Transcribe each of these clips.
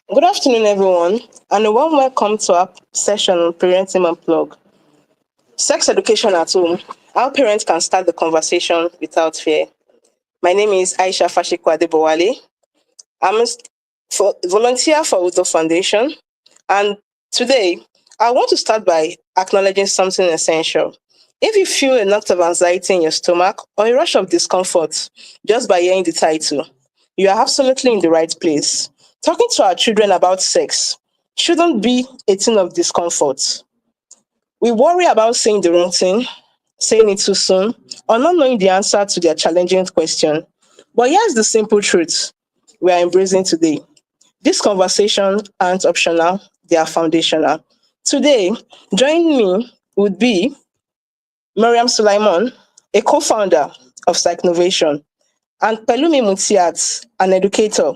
Good afternoon, everyone, and a warm welcome to our session on Parenting Unplugged. Sex education at home, how parents can start the conversation without fear. My name is Aisha Fashikwa Adebowale. I'm a volunteer for Udo Foundation, and today I want to start by acknowledging something essential. If you feel a knot of anxiety in your stomach or a rush of discomfort just by hearing the title, you are absolutely in the right place. Talking to our children about sex shouldn't be a thing of discomfort. We worry about saying the wrong thing, saying it too soon, or not knowing the answer to their challenging question. But here's the simple truth we are embracing today. These conversations aren't optional, they are foundational. Today, joining me would be Mariam Sulaiman, a co-founder of Psychnovation, and Pelumi Mutiat, an educator.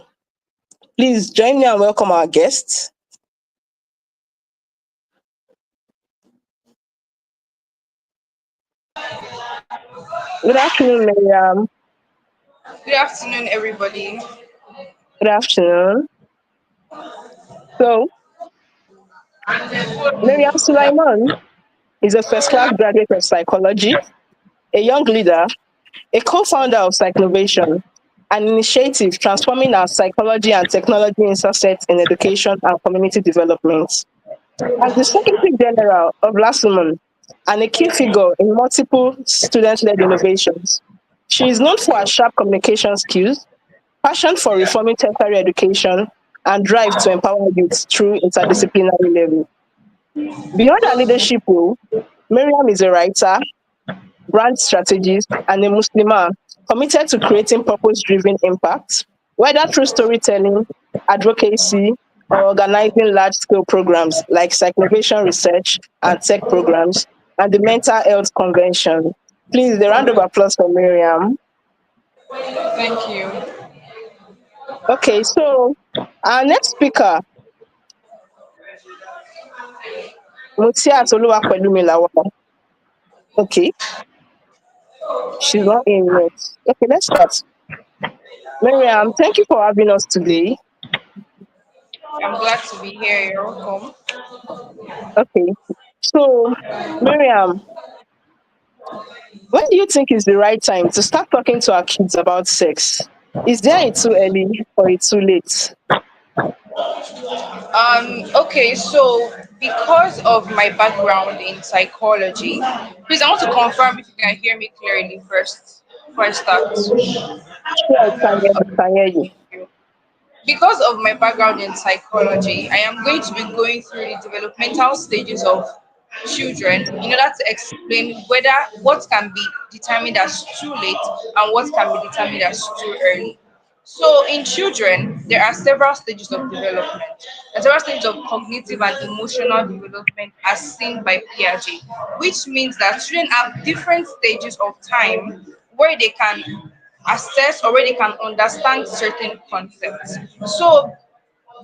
Please join me and welcome our guests. Good afternoon, Mariam. Good afternoon, everybody. Good afternoon. So, Mariam Sulaiman is a first class graduate of psychology, a young leader, a co founder of Psychnovation, an initiative transforming our psychology and technology intersect in education and community development. As the Secretary General of LASUMON and a key figure in multiple student led innovations, she is known for her sharp communication skills, passion for reforming tertiary education, and drive to empower youth through interdisciplinary learning. Beyond her leadership role, Miriam is a writer, brand strategist, and a Muslimah committed to creating purpose driven impact, whether through storytelling, advocacy, or organizing large scale programs like Cyclovation Research and Tech programs and the Mental Health Convention. Please, a round of applause for Miriam. Thank you. Okay, so our next speaker, Mutiat Oluwapelumi Lawal. Okay, she's not in yet. Okay, let's start. Miriam, thank you for having us today. I'm glad to be here. You're welcome. Okay. So, Miriam, when do you think is the right time to start talking to our kids about sex? Is there a too early or a too late? Okay, so because of my background in psychology, please, I want to confirm if you can hear me clearly first before I start. Sure, I can hear you. Thank you. Because of my background in psychology, I am going to be going through the developmental stages of children in order to explain whether what can be determined as too late and what can be determined as too early. So, in children, there are several stages of development. There are several stages of cognitive and emotional development as seen by Piaget, which means that children have different stages of time where they can assess or where they can understand certain concepts. So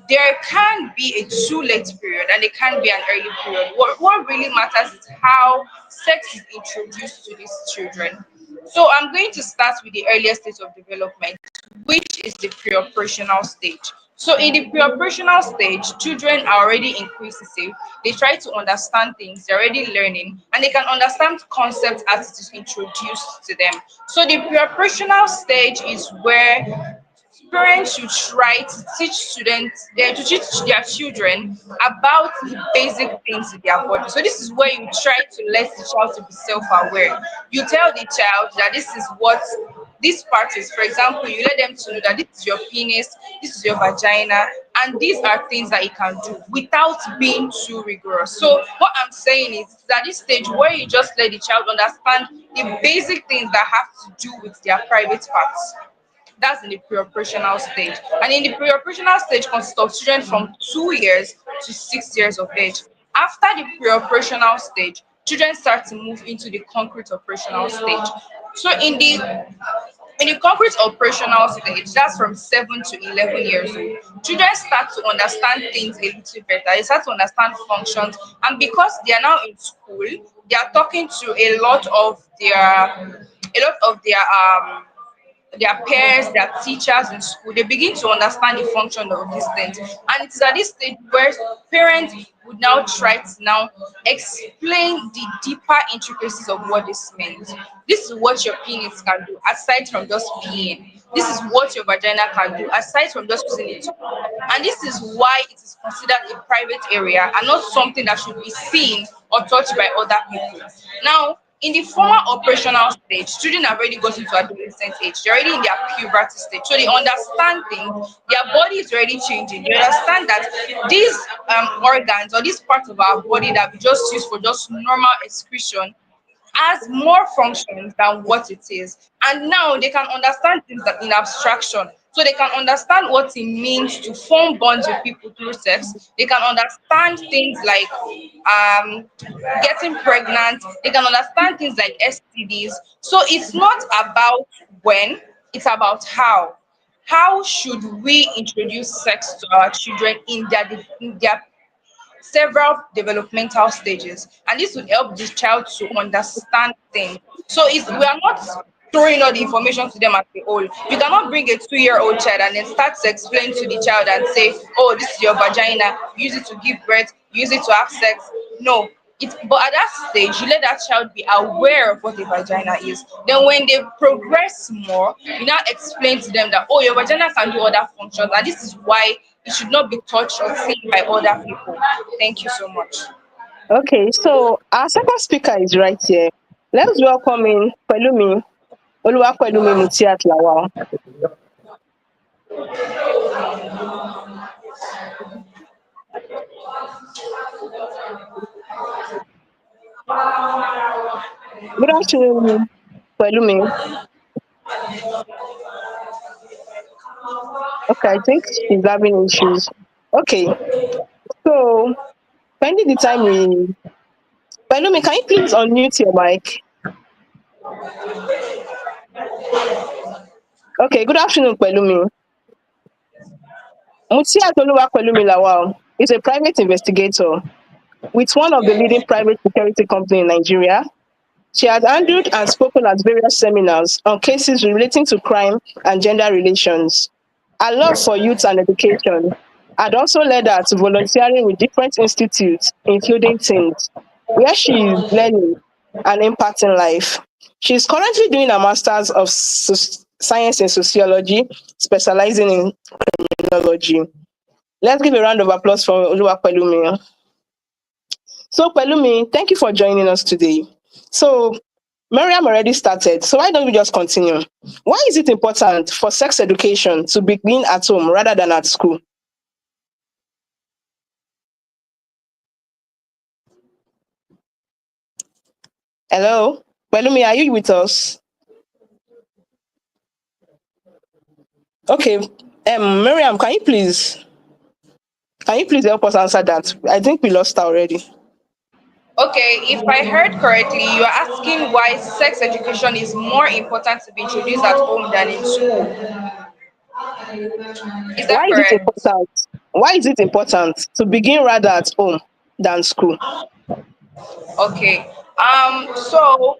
there can be a too late period and there can be an early period. What really matters is how sex is introduced to these children. So I'm going to start with the earliest stage of development, which is the pre-operational stage. So in the pre-operational stage, children are already inquisitive. They try to understand things. They're already learning, and they can understand concepts as it is introduced to them. So the pre-operational stage is where parents should try to teach students to teach their children about the basic things in their body. So this is where you try to let the child to be self-aware. You tell the child that this is what this part is. For example, you let them to know that this is your penis, this is your vagina, and these are things that you can do without being too rigorous. So what I'm saying is that this stage where you just let the child understand the basic things that have to do with their private parts. That's in the pre-operational stage. And in the pre-operational stage consists of children from 2 years to 6 years of age. After the pre-operational stage, children start to move into the concrete operational stage. So in the concrete operational stage, that's from 7 to 11 years old, children start to understand things a little better. They start to understand functions, and because they are now in school, they are talking to a lot of their their peers, their teachers in school, they begin to understand the function of these things. And it is at this stage where parents would now try to now explain the deeper intricacies of what this means. This is what your penis can do aside from just peeing. This is what your vagina can do aside from just using it to pee. And this is why it is considered a private area and not something that should be seen or touched by other people. Now, in the former operational stage, children have already got into adolescent age. They're already in their puberty stage. So they understand things. Their body is already changing. They understand that these organs or this part of our body that we just use for just normal excretion has more functions than what it is. And now they can understand things that in abstraction. So they can understand what it means to form bonds with people through sex. They can understand things like um, getting pregnant. They can understand things like STDs. So it's not about when, it's about how. How should we introduce sex to our children in their several developmental stages, and this would help the child to understand things. So it's we are not throwing all the information to them as a whole. You cannot bring a 2-year-old child and then start to explain to the child and say, oh, this is your vagina, use it to give birth, use it to have sex. No. But at that stage, you let that child be aware of what a vagina is. Then when they progress more, you now explain to them that, oh, your vagina can do other functions, and this is why it should not be touched or seen by other people. Thank you so much. Okay, so our second speaker is right here. Let's welcome in Pelumi, Oluwapelumi Mutiat Lawal. Good afternoon, Pelumi. Okay, I think she's having issues. Okay, so pending the time we Pelumi, can you please unmute your mic? Okay, good afternoon, Pelumi. Mutiat Oluwapelumi Lawal is a private investigator with one of the leading private security companies in Nigeria. She has handled and spoken at various seminars on cases relating to crime and gender relations. Her love for youth and education had also led her to volunteering with different institutes, including teens, where she is learning and impacting life. She is currently doing a master's of science in sociology, specializing in criminology. Let's give a round of applause for Oluwapelumi. So, Pelumi, thank you for joining us today. So, Miriam already started, so why don't we just continue? Why is it important for sex education to begin at home rather than at school? Hello? Pelumi, are you with us? Okay. Miriam, can you please help us answer that? I think we lost her already. Okay, if I heard correctly, you are asking why sex education is more important to be introduced at home than in school. Is Why that is it correct? important? Why is it important to begin rather at home than school? Okay. So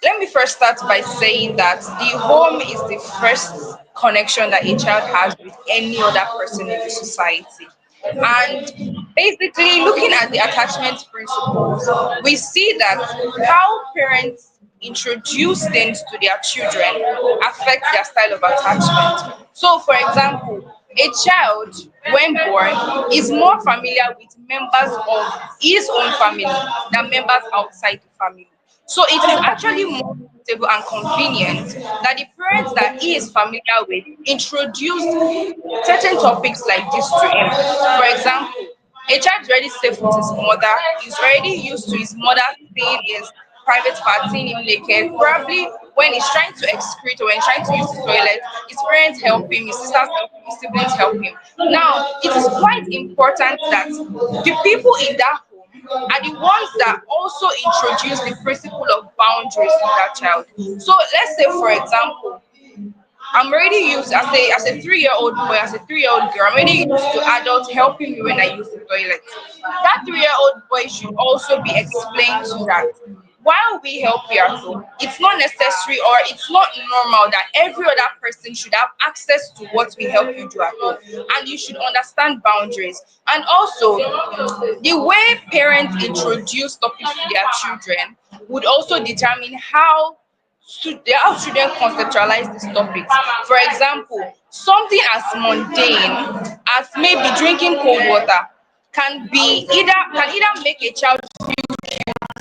let me first start by saying that the home is the first connection that a child has with any other person in the society. And basically, looking at the attachment principles, we see that how parents introduce things to their children affect their style of attachment. So, for example, a child, when born, is more familiar with members of his own family than members outside the family. So it is actually more suitable and convenient that the parents that he is familiar with introduce certain topics like this to him. For example, a child is already safe with his mother, he's already used to his mother seeing his private part, seeing him naked. Probably when he's trying to excrete or when he's trying to use the toilet, his parents help him, his sisters help him, his siblings help him. Now, it is quite important that the people in that home are the ones that also introduce the principle of boundaries to that child. So let's say, for example, I'm already used as a 3-year-old boy, as a 3-year-old girl. I'm already used to adults helping me when I use the toilet. That 3-year-old boy should also be explained to that. while we help you at home, it's not necessary or it's not normal that every other person should have access to what we help you do at home. And you should understand boundaries. And also, the way parents introduce topics to their children would also determine how children conceptualize these topics. For example, something as mundane as maybe drinking cold water can either make a child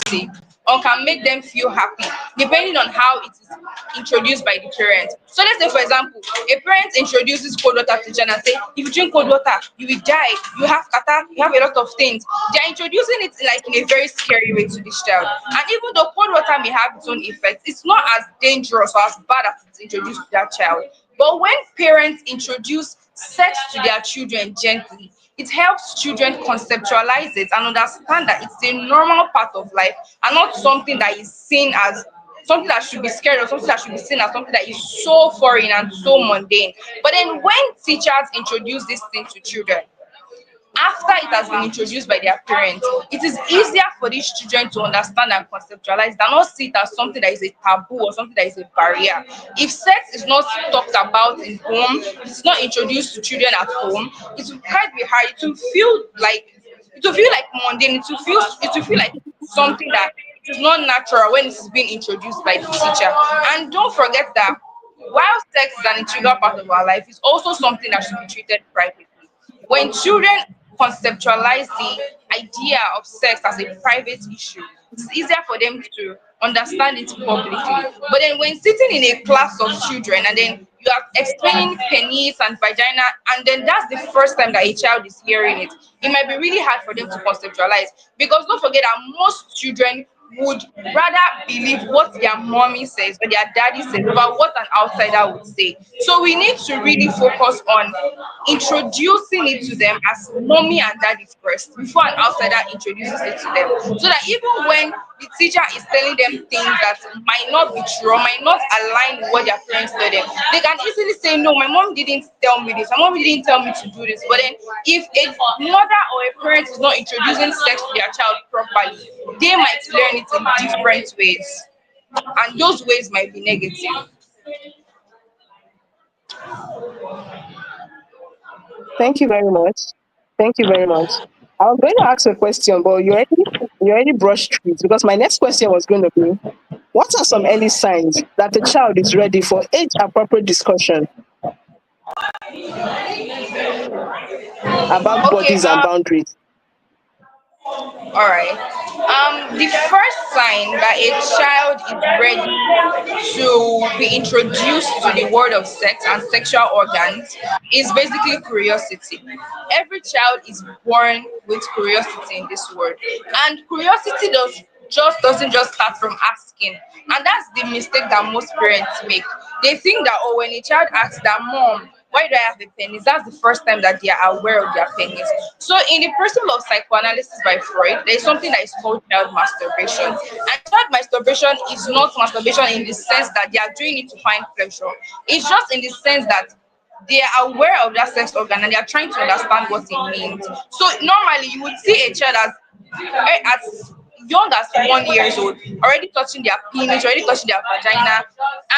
safe or can make them feel happy depending on how it is introduced by the parent. So let's say for example, a parent introduces cold water to children and say, if you drink cold water, you will die, you have kata, you have a lot of things. They are introducing it like in a very scary way to this child. And even though cold water may have its own effects, it's not as dangerous or as bad as it's introduced to that child. But when parents introduce sex to their children gently, it helps children conceptualize it and understand that it's a normal part of life and not something that is seen as something that should be scary or something that should be seen as something that is so foreign and so mundane. But then when teachers introduce this thing to children, after it has been introduced by their parents, it is easier for these children to understand and conceptualize than not see it as something that is a taboo or something that is a barrier. If sex is not talked about in home, it's not introduced to children at home, it will quite be hard. It will feel like mundane. It will feel like something that it is not natural when it is being introduced by the teacher. And don't forget that while sex is an integral part of our life, it's also something that should be treated privately. When children conceptualize the idea of sex as a private issue, it's easier for them to understand it publicly. But then when sitting in a class of children and then you are explaining penis and vagina, and then that's the first time that a child is hearing it, it might be really hard for them to conceptualize. Because don't forget that most children would rather believe what their mommy says or their daddy says over what an outsider would say. So we need to really focus on introducing it to them as mommy and daddy first before an outsider introduces it to them. So that even when the teacher is telling them things that might not be true or might not align with what their parents tell them, they can easily say, no, my mom didn't tell me this, my mom didn't tell me to do this. But then if a mother or a parent is not introducing sex to their child properly, they might learn it in different ways. And those ways might be negative. Thank you very much. Thank you very much. I was going to ask a question, but you already brushed through it because my next question was going to be, what are some early signs that a child is ready for age appropriate discussion about Okay, bodies and boundaries? all right. The first sign that a child is ready to be introduced to the world of sex and sexual organs is basically curiosity. Every child is born with curiosity in this world, and curiosity doesn't just start from asking. And that's the mistake that most parents make. They think that, oh, when a child asks that, mom, why do I have a penis? That's the first time that they are aware of their penis. So, in the principle of psychoanalysis by Freud, there is something that is called child masturbation. And child masturbation is not masturbation in the sense that they are doing it to find pleasure. It's just in the sense that they are aware of that sex organ and they are trying to understand what it means. So normally you would see a child as young as 1 years old already touching their penis, already touching their vagina,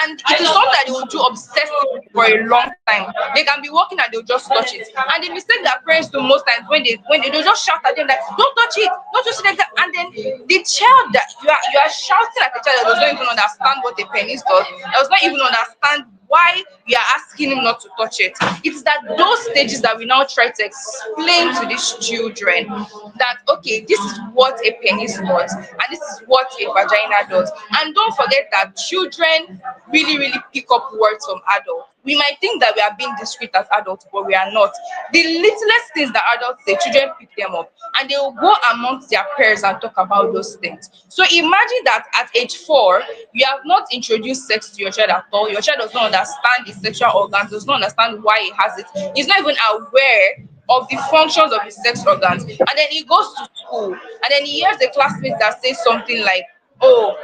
and it is something that they will do obsessively for a long time. They can be walking and they'll just touch it. And the mistake that parents do most times when they just shout at them like, don't touch it, don't touch it like that. And then the child that you are shouting at the child that does not even understand what a penis does not even understand why we are asking him not to touch it. It's that those stages that we now try to explain to these children that, okay, this is what a penis does and this is what a vagina does. And don't forget that children really, really pick up words from adults. We might think that we are being discreet as adults, but we are not. The littlest things that adults say, children pick them up and they will go amongst their peers and talk about those things. So imagine that at age 4, you have not introduced sex to your child at all. Your child does not understand the sexual organs, does not understand why he has it. He's not even aware of the functions of his sex organs. And then he goes to school and then he hears a classmate that says something like, oh,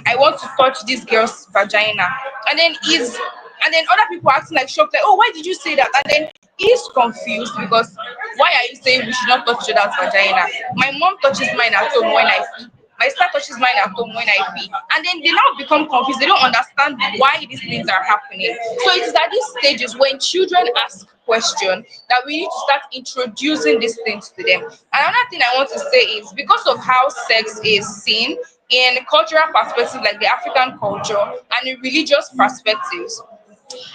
I want to touch this girl's vagina. And then other people acting like shocked, like, oh, why did you say that? And then he's confused because why are you saying we should not touch each other's vagina? My mom touches mine at home when I sleep. My sister touches mine at home when I pee. And then they now become confused. They don't understand why these things are happening. So it is at these stages when children ask questions that we need to start introducing these things to them. Another thing I want to say is because of how sex is seen in cultural perspectives like the African culture and in religious perspectives,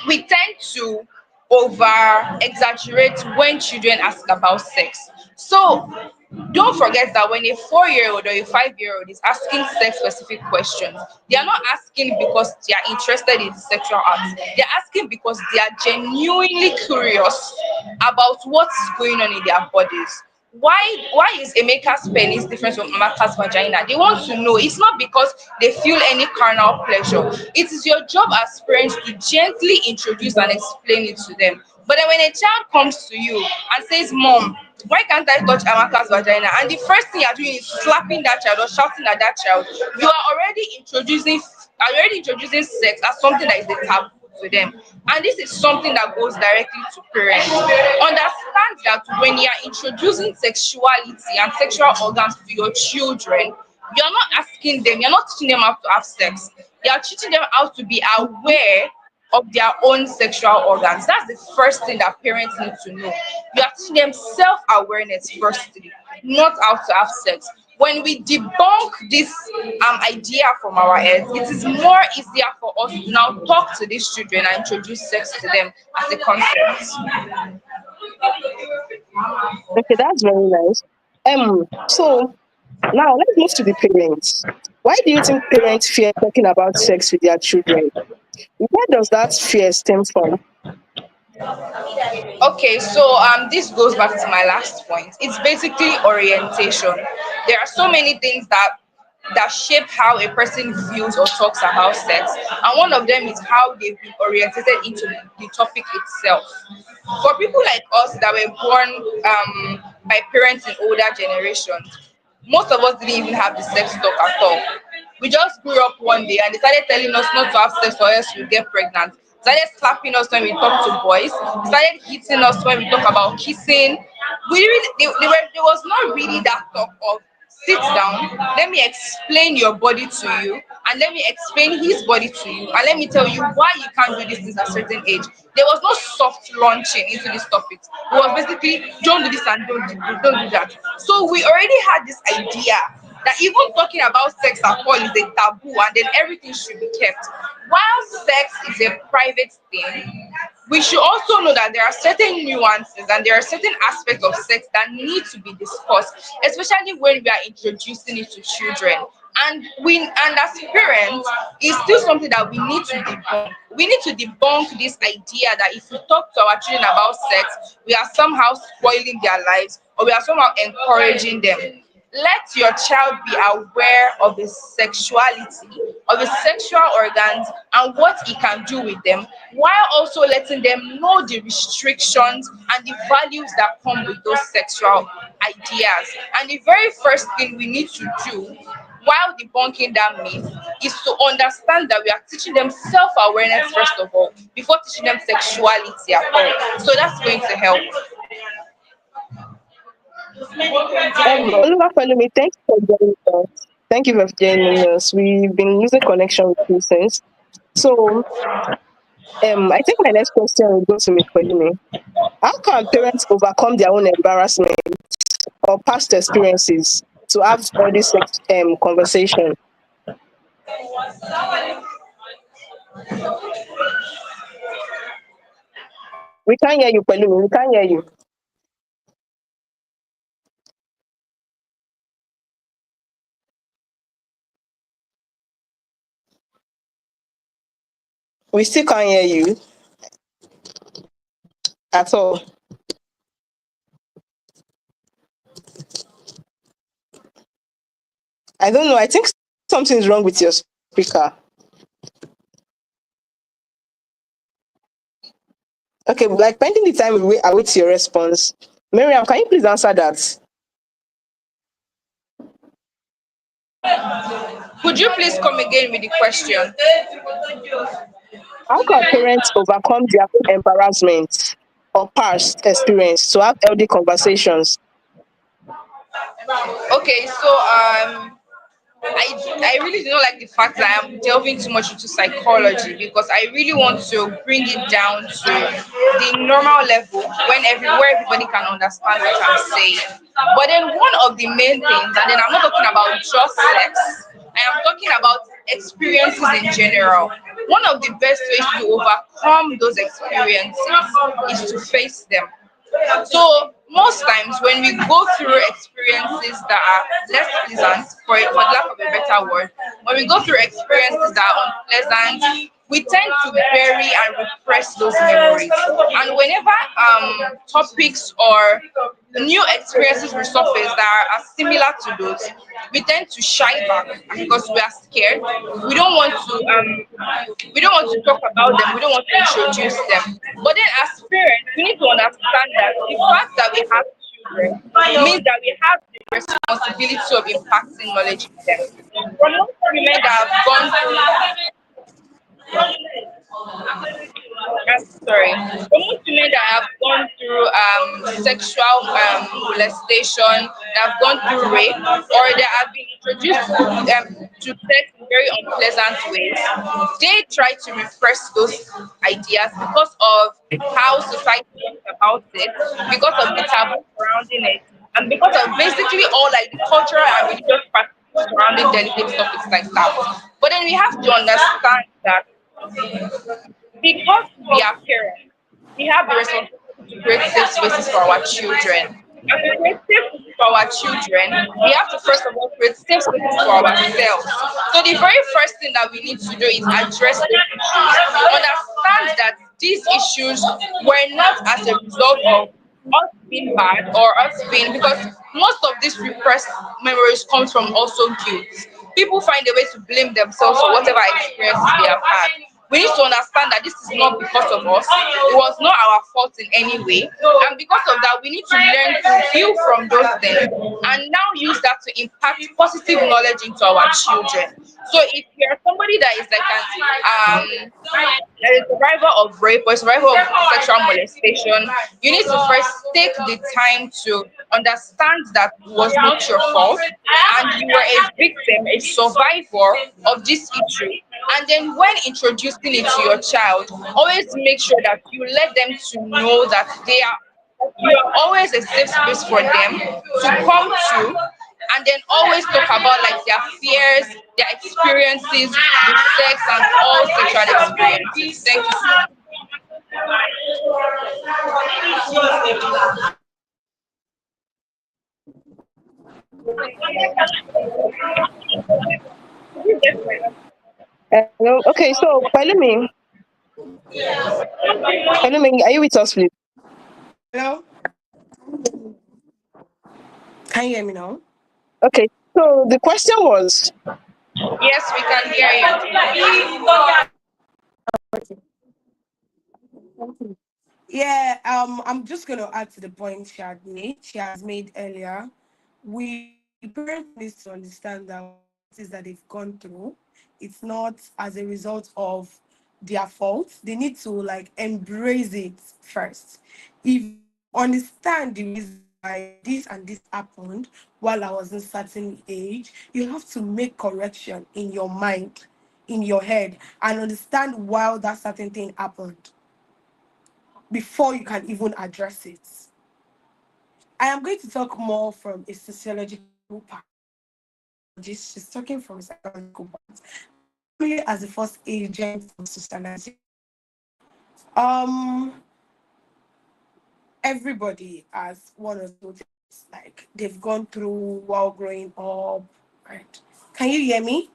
we tend to over exaggerate when children ask about sex. So don't forget that when a 4 year old or a 5 year old is asking sex specific questions, they are not asking because they are interested in sexual acts. They're asking because they are genuinely curious about what's going on in their bodies. Why is Emeka's penis different from Amaka's vagina? They want to know. It's not because they feel any carnal pleasure. It is your job as parents to gently introduce and explain it to them. But then when a child comes to you and says, Mom, why can't I touch Amaka's vagina? And the first thing you're doing is slapping that child or shouting at that child, you are already introducing sex as something that is a taboo to them. And this is something that goes directly to parents. Understand that when you are introducing sexuality and sexual organs to your children, you're not asking them, you're not teaching them how to have sex. You're teaching them how to be aware of their own sexual organs. That's the first thing that parents need to know. You are teaching them self-awareness firstly, not how to have sex. When we debunk this idea from our heads, it is more easier for us to now talk to these children and introduce sex to them as a concept. Okay, that's very nice. So now let's move to the parents. Why do you think parents fear talking about sex with their children? Where does that fear stem from? Okay, so this goes back to my last point. It's basically orientation. There are so many things that shape how a person feels or talks about sex, and one of them is how they've been orientated into the topic itself. For people like us that were born by parents in older generations, most of us didn't even have the sex talk at all. We just grew up one day and they started telling us not to have sex or else we'll get pregnant. Started slapping us when we talk to boys. Started hitting us when we talk about kissing. There was not really that talk of sit down, let me explain your body to you, and let me explain his body to you, and let me tell you why you can't do these things at a certain age. There was no soft launching into these topics. It was basically don't do this and don't do that. So we already had this idea that even talking about sex at all is a taboo and then everything should be kept. While sex is a private thing, we should also know that there are certain nuances and there are certain aspects of sex that need to be discussed, especially when we are introducing it to children. And as parents, it's still something that we need to debunk. We need to debunk this idea that if we talk to our children about sex, we are somehow spoiling their lives or we are somehow encouraging them. Let your child be aware of his sexuality, of his sexual organs, and what he can do with them, while also letting them know the restrictions and the values that come with those sexual ideas. And the very first thing we need to do while debunking that myth is to understand that we are teaching them self-awareness first of all before teaching them sexuality at all. So that's going to help. Oluwafemi, thank you for joining us. Thank you for joining us. We've been losing connection with you since. So, I think my next question will go to Ms. Pelumi. How can parents overcome their own embarrassment or past experiences to have healthy sex conversation? We can't hear you, Pelumi. We can't hear you. We still can't hear you at all. I don't know. I think something's wrong with your speaker. Okay, like pending the time we await your response. Miriam, can you please answer that? Could you please come again with the question? How can parents overcome their own embarrassment or past experience to have healthy conversations? Okay, so I really do not like the fact that I am delving too much into psychology, because I really want to bring it down to the normal level where everybody can understand what I'm saying. But then one of the main things, and then I'm not talking about just sex, I am talking about experiences in general. One of the best ways to overcome those experiences is to face them. So most times when we go through experiences that are less pleasant, for lack of a better word, when we go through experiences that are unpleasant, we tend to bury and repress those memories. And whenever topics or new experiences resurface that are similar to those, we tend to shy back because we are scared. We don't want to we don't want to talk about them, we don't want to introduce them. But then as parents, we need to understand that the fact that we have children means that we have the responsibility of impacting knowledge in them. For most women that have gone through I'm sorry. For most women that have gone through sexual molestation, that have gone through rape, or that have been introduced to sex in very unpleasant ways, they try to repress those ideas because of how society talks about it, because of the taboo surrounding it, and because of basically all like the cultural and religious practices surrounding delicate topics like that. But then we have to understand that because we are parents, we have the responsibility to create safe spaces for our children. And to create safe spaces for our children, we have to first of all create safe spaces for ourselves. So the very first thing that we need to do is address those issues. Understand that these issues were not as a result of us being bad or us being, because most of these repressed memories comes from also guilt. People find a way to blame themselves for whatever experiences they have had. We need to understand that this is not because of us. It was not our fault in any way. And because of that, we need to learn to heal from those things and now use that to impact positive knowledge into our children. So if you're somebody that is like a survivor of rape or a survivor of sexual molestation, you need to first take the time to understand that it was not your fault and you were a victim, a survivor of this issue. And then when introducing it to your child, always make sure that you let them to know that they are you're always a safe space for them to come to, and then always talk about like their fears, their experiences with sex and all sexual experiences. Thank you so much. Did you get my Hello. Okay, so Pelumi, are you with us, please? Hello? Can you hear me now? Okay, so the question was, Yes, we can hear you. Yeah, I'm just gonna add to the point she has made earlier. We parents need to understand that whatever it is that they've gone through, it's not as a result of their fault. They need to like embrace it first. If you understand the reason why this and this happened while I was in certain age, you have to make correction in your mind, in your head, and understand why that certain thing happened before you can even address it. I am going to talk more from a sociological part. She's talking from a psychological part. Family as the first agent of socialization. Um, everybody has one of those things like they've gone through while growing up. Right? Can you hear me?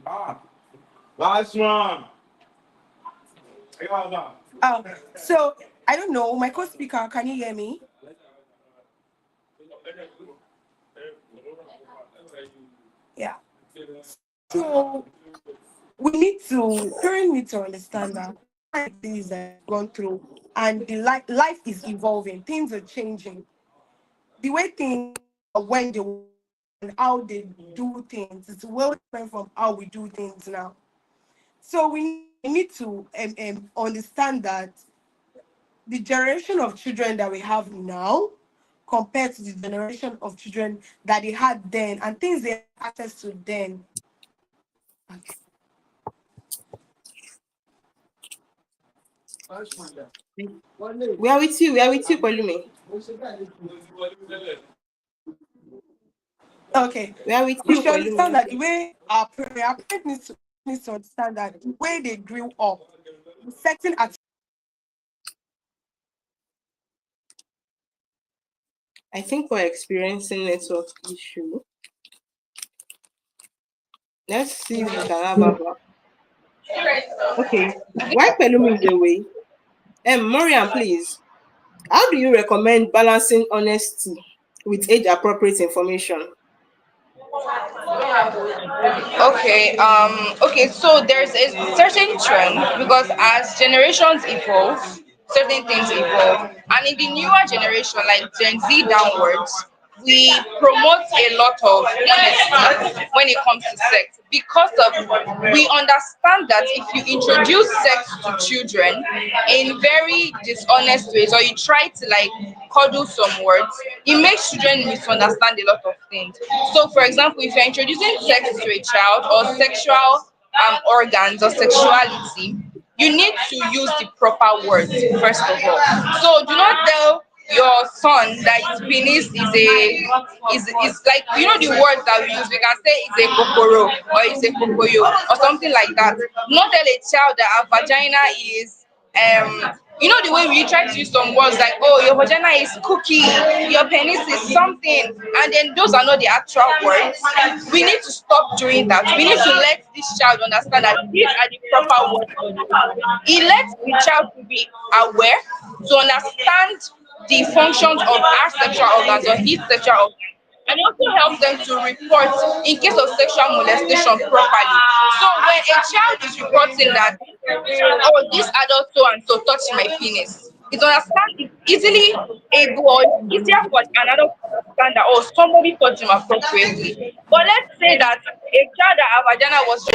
Ah, last one. Oh, so I don't know. My co-speaker, can you hear me? Yeah. So we need to parents need to understand that things that have gone through and the life is evolving, things are changing. The way things are when they were and how they do things is well different from how we do things now. So we need we need to understand that the generation of children that we have now compared to the generation of children that they had then and things they had access to then. Okay. We are with you. We are with you, Palumi. Okay. We are with We you, should understand Palumi. that the way our parents needs to understand that the way they grew up, setting at I think we're experiencing network issue. Let's see if we can have our. Okay. While Pelumi is away, Mariam, please. How do you recommend balancing honesty with age-appropriate information? Okay, so there's a certain trend because as generations evolve, certain things evolve. And in the newer generation, like Gen Z downwards, we promote a lot of honesty when it comes to sex because of we understand that if you introduce sex to children in very dishonest ways or you try to like coddle some words, it makes children misunderstand a lot of things. So, for example, if you're introducing sex to a child or sexual organs or sexuality, you need to use the proper words first of all. So, do not tell your son that his penis is like the words that we use. We can say it's a kokoro or it's a kokoyo or something like that. Not tell a child that a vagina is the way we try to use some words like, oh, your vagina is cookie, your penis is something, and then those are not the actual words. We need to stop doing that. We need to let this child understand that these are the proper words for this. It lets the child to be aware, to understand the functions of our sexual organs or his sexual organs, and it also helps them to report in case of sexual molestation properly. So when a child is reporting that, oh, this adult so and so touched my penis, it's easily able or it's easier for an adult to understand that, oh, somebody touched him appropriately. But let's say that a child that her vagina was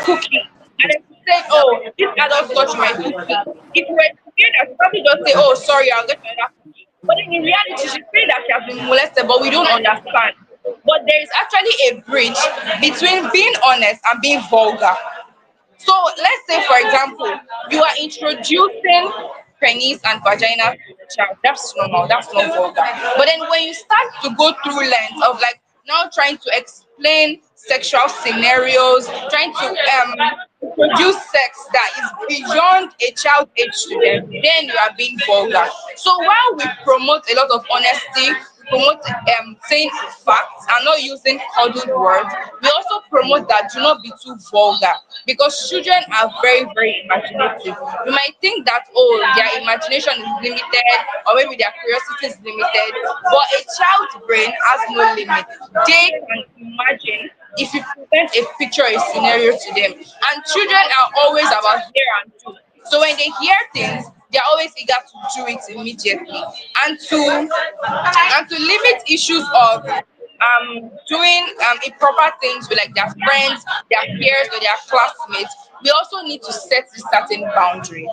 cooking. And then she said, oh, this adult touched my cookie. If you were to hear that, she probably just say, oh, sorry, I'll get another cookie. But then in reality, she's saying that she has been molested, but we don't understand. But there is actually a bridge between being honest and being vulgar. So let's say, for example, you are introducing penis and vagina to the child. That's normal. That's not vulgar. But then when you start to go through lens of like now trying to explain sexual scenarios, trying to produce sex that is beyond a child age to them, then you are being vulgar. So while we promote a lot of honesty, promote saying facts and not using coddled words, we also promote that do not be too vulgar because children are very, very imaginative. You might think that, oh, their imagination is limited or maybe their curiosity is limited, but a child's brain has no limit. They can imagine if you present a picture or a scenario to them. And children are always about hear and do. So when they hear things, they're always eager to do it immediately. And to limit issues of doing improper things with like their friends, their peers, or their classmates, we also need to set certain boundaries.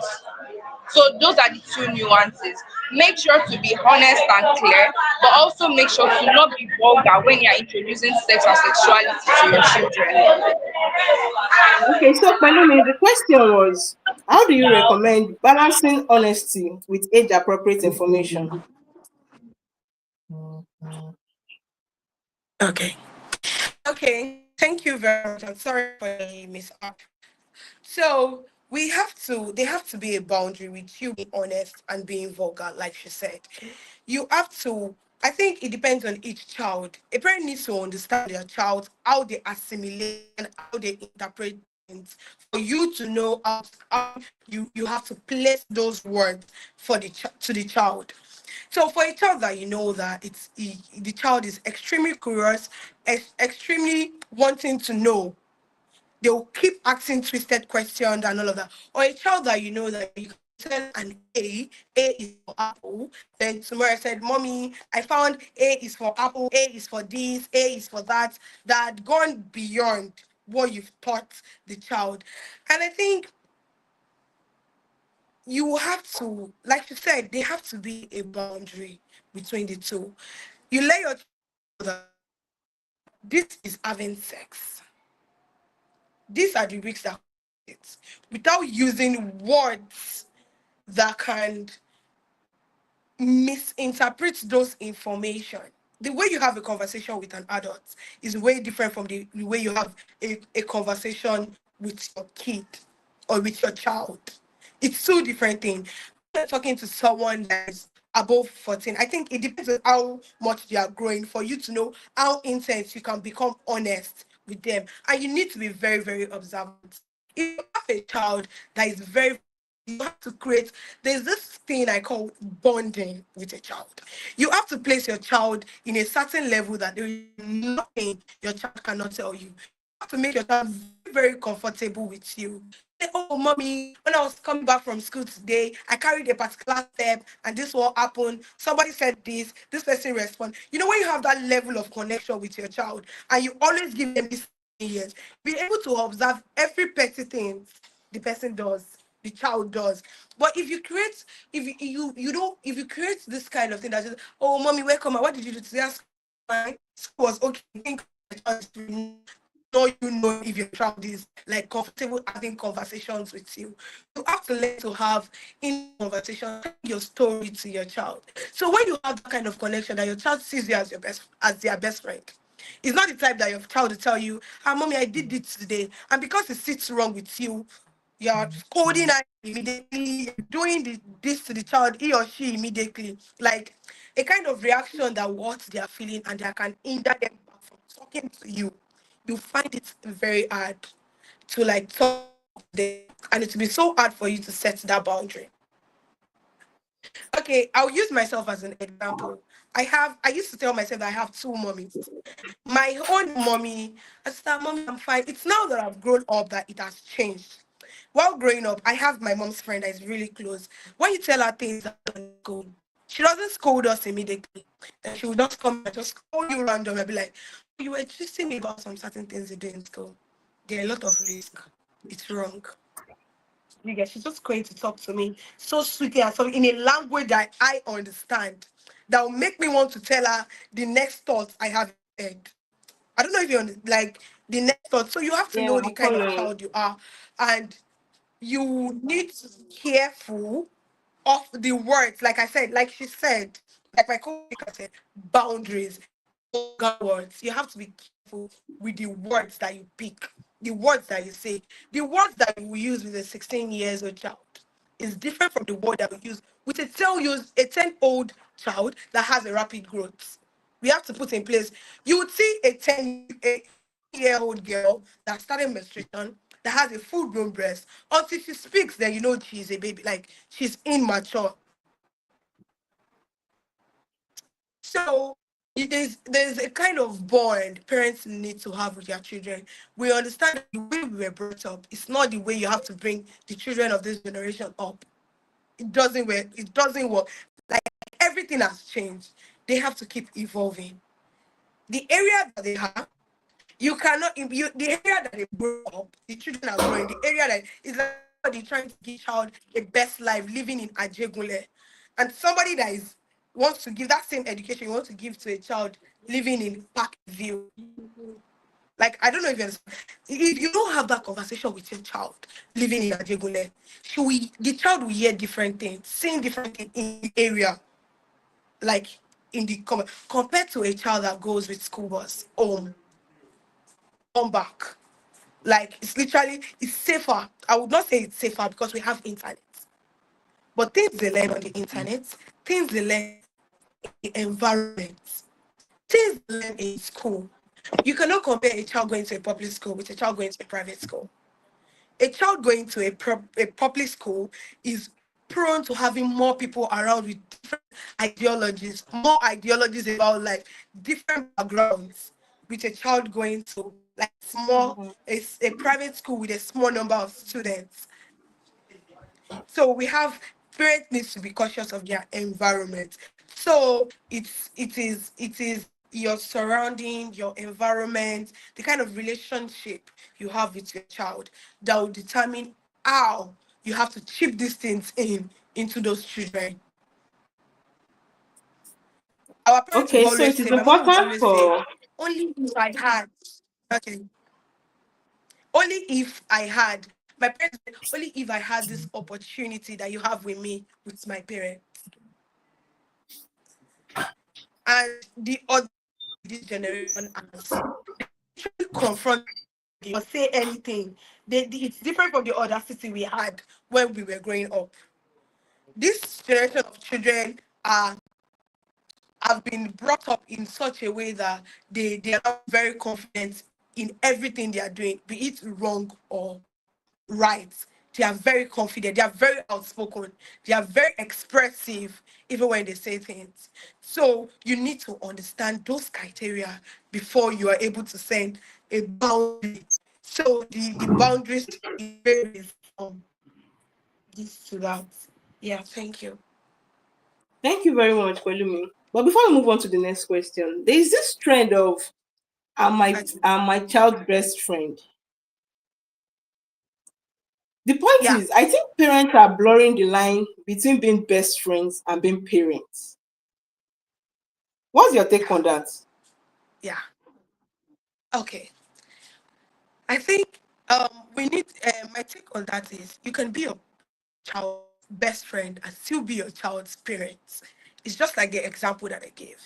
So those are the two nuances. Make sure to be honest and clear, but also make sure to not be vulgar when you are introducing sex and sexuality to your children. Okay, so Pelumi, the question was, how do you recommend balancing honesty with age-appropriate information? Okay. Okay. Thank you very much. I'm sorry for the mishap. So they have to be a boundary with you being honest and being vulgar, like she said. You have to, I think it depends on each child. A parent needs to understand their child, how they assimilate and how they interpret things for you to know how you have to place those words for to the child. So for a child that you know that the child is extremely curious, extremely wanting to know, they'll keep asking twisted questions and all of that. Or a child that you know that you can tell an A is for apple. Then tomorrow I said, Mommy, I found A is for apple, A is for this, A is for that, that had gone beyond. what you've taught the child. And I think you have to, like you said, there have to be a boundary between the two. You let your child know that this is having sex. These are the risks that come with it, without using words that can misinterpret those information. The way you have a conversation with an adult is way different from the way you have a conversation with your kid or with your child. It's two different things. When you're talking to someone that is above 14, I think it depends on how much they are growing for you to know how intense you can become honest with them. And you need to be very, very observant. If you have a child that is very, you have to create, there's this thing I call bonding with a child. You have to place your child in a certain level that there is nothing your child cannot tell you. You have to make your child very, very comfortable with you. Say, oh mommy, when I was coming back from school today, I carried a particular step and this will happen. Somebody said this person respond. You know, when you have that level of connection with your child and you always give them this years, be able to observe every petty thing the person does, the child does. But if you create, if you don't, if you create this kind of thing that is, oh mommy, welcome, what did you do today? Fine, school was okay. I think the child is really, know you know if your child is like comfortable having conversations with you. You have to learn to have in conversation, tell your story to your child. So when you have that kind of connection that your child sees you as your best, as their best friend, it's not the type that your child will tell you, ah, mommy, I did this today. And because it sits wrong with you, you're scolding her immediately, you're doing this to the child, he or she immediately. Like a kind of reaction that what they are feeling and that can hinder them back from talking to you. You find it very hard to like talk to them. And it will be so hard for you to set that boundary. Okay, I'll use myself as an example. I used to tell myself that I have two mommies. My own mommy, I said, mommy, I'm fine. It's now that I've grown up that it has changed. While growing up, I have my mom's friend that is really close. When you tell her things that don't go, she doesn't scold us immediately. And she will just come and just call you random and be like, you were teaching me about some certain things you do in school. There are a lot of risk. It's wrong. You get, she's just going to talk to me so sweetly and so in a language that I understand that will make me want to tell her the next thoughts I have in my head. I don't know if you like the next thought. So you have to Yeah, know the I'm kind of following. child you are, and you need to be careful of the words. Like I said, like she said, like my co-speaker said, boundaries, vulgar words. You have to be careful with the words that you pick, the words that you say, the words that you use with a 16 years old child is different from the word that we use with a 10-old child that has a rapid growth. We have to put in place. You would see a 10-year-old girl that started menstruation that has a full grown breast. Until she speaks, then you know she's a baby, like she's immature. So there's a kind of bond parents need to have with their children. We understand that the way we were brought up, it's not the way you have to bring the children of this generation up. It doesn't work. It doesn't work. Like everything has changed. They have to keep evolving. The area that they have, you cannot the area that they grow up, the children are growing, the area that is like somebody trying to give child a best life living in Ajegunle. And somebody that is wants to give that same education you want to give to a child living in Parkview. Like I don't know if you understand. If you don't have that conversation with your child living in Ajegunle, the child will hear different things, seeing different things in the area, like in the compared to a child that goes with school bus home, come back. Like it's safer. I would not say it's safer because we have internet, but things they learn on the internet, things they learn in the environment, things they learn in school. You cannot compare a child going to a public school with a child going to a private school. A child going to a public school is prone to having more people around with different ideologies, more ideologies about life, different backgrounds. With a child going to like small, Mhm. a private school with a small number of students. So we have parents needs to be cautious of their environment. So it is your surrounding, your environment, the kind of relationship you have with your child that will determine how you have to chip these things in into those children. Our parents will Okay, so always it is say, my mom would important always say, for. only if I had, okay, only if I had, my parents say, only if I had this opportunity that you have with me, with my parents. And the other this generation has, they confront or say anything. It's different from the audacity we had when we were growing up. This generation of children are have been brought up in such a way that they are not very confident in everything they are doing, be it wrong or right. They are very confident, they are very outspoken, they are very expressive, even when they say things. So you need to understand those criteria before you are able to send a boundary. So the boundaries varies from this to that. Yeah, thank you. Thank you very much, Pelumi. But before we move on to the next question, there is this trend of Okay. am my child's best friend. The point Yeah, is, I think parents are blurring the line between being best friends and being parents. What's your take yeah, on that? yeah. Okay. I think we need my take on that is you can be your child's best friend and still be your child's parents. It's just like the example that I gave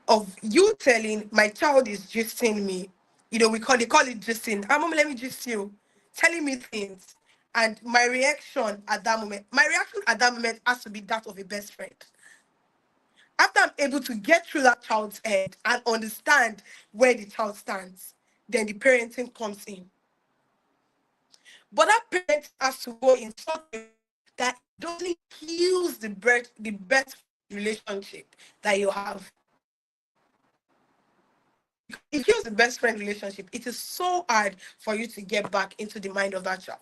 of you telling my child is gisting me. You know, they call it gisting. Ah, mom, let me gist you, telling me things. And my reaction at that moment has to be that of a best friend. After I'm able to get through that child's head and understand where the child stands, then the parenting comes in. But that parent has to go in such a way that it doesn't kills the best relationship that you have. Because if it kills the best friend relationship, it is so hard for you to get back into the mind of that child.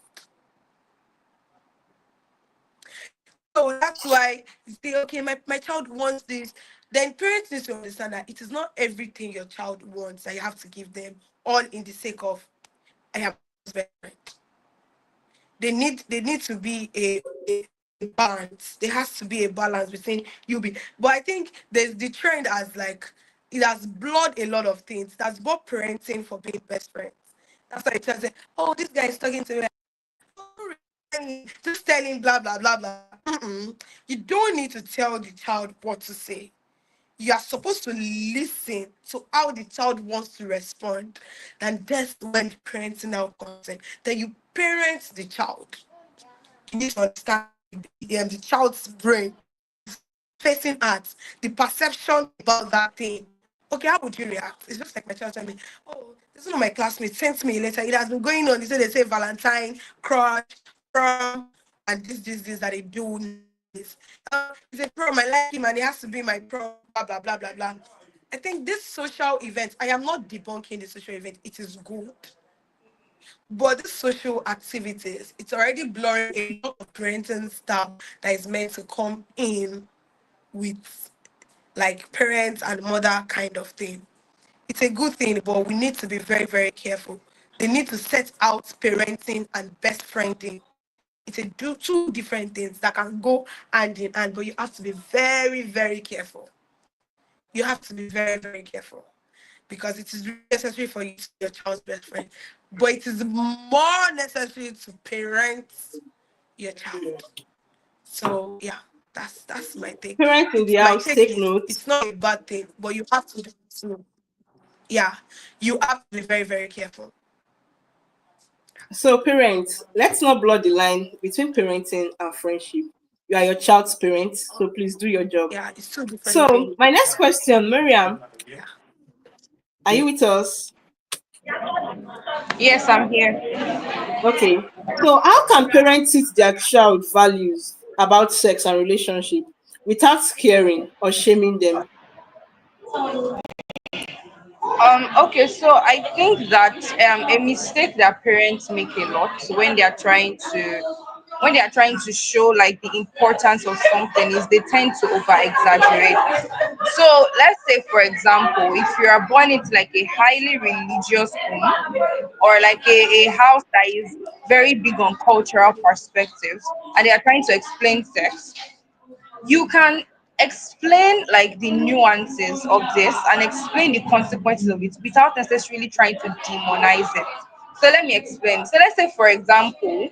So that's why you say, okay, my child wants this. Then parents need to understand that it is not everything your child wants that you have to give them all in the sake of I am best friend. They need to be a balance. There has to be a balance between you be. But I think there's the trend as like it has blurred a lot of things. That's both parenting for being best friends. That's why it tells say, oh, this guy is talking to me. Oh, just telling blah blah blah blah. You don't need to tell the child what to say. You are supposed to listen to how the child wants to respond. And that's when parenting now comes in. Then you parent the child. You need to understand the child's brain, facing at the perception about that thing. Okay, how would you react? It's just like my child telling me, oh, this is one of my classmates sent me a letter. It has been going on. They say Valentine, crush, prom, and this that they do nowadays. He's a prom, I like him, and he has to be my prom, blah, blah, blah, blah, blah. I think this social event, I am not debunking the social event, it is good. But these social activities, it's already blurring a lot of parenting stuff that is meant to come in with like parents and mother kind of thing. It's a good thing, but we need to be very, very careful. They need to set out parenting and best friending. It's two different things that can go hand in hand, but you have to be very, very careful. You have to be very, very careful because it is really necessary for you to be your child's best friend, but it is more necessary to parent your child. So yeah, that's my take. Parents in the It's my house, take take is notes. it's not a bad thing, but you have to so, yeah, you have to be very, very careful. So, parents, let's not blur the line between parenting and friendship. You are your child's parents, so please do your job. Yeah, it's two different So, things. my next question, Miriam, Yeah. are you with us? Yes, I'm here. Okay. So, how can parents teach their child values about sex and relationship without scaring or shaming them? Okay, so I think that a mistake that parents make a lot when they are trying to when they are trying to show like the importance of something is they tend to over exaggerate. So let's say for example, if you are born into like a highly religious home, or like a house that is very big on cultural perspectives, and they are trying to explain sex, you can explain like the nuances of this and explain the consequences of it without necessarily trying to demonize it. So let me explain. So let's say, for example,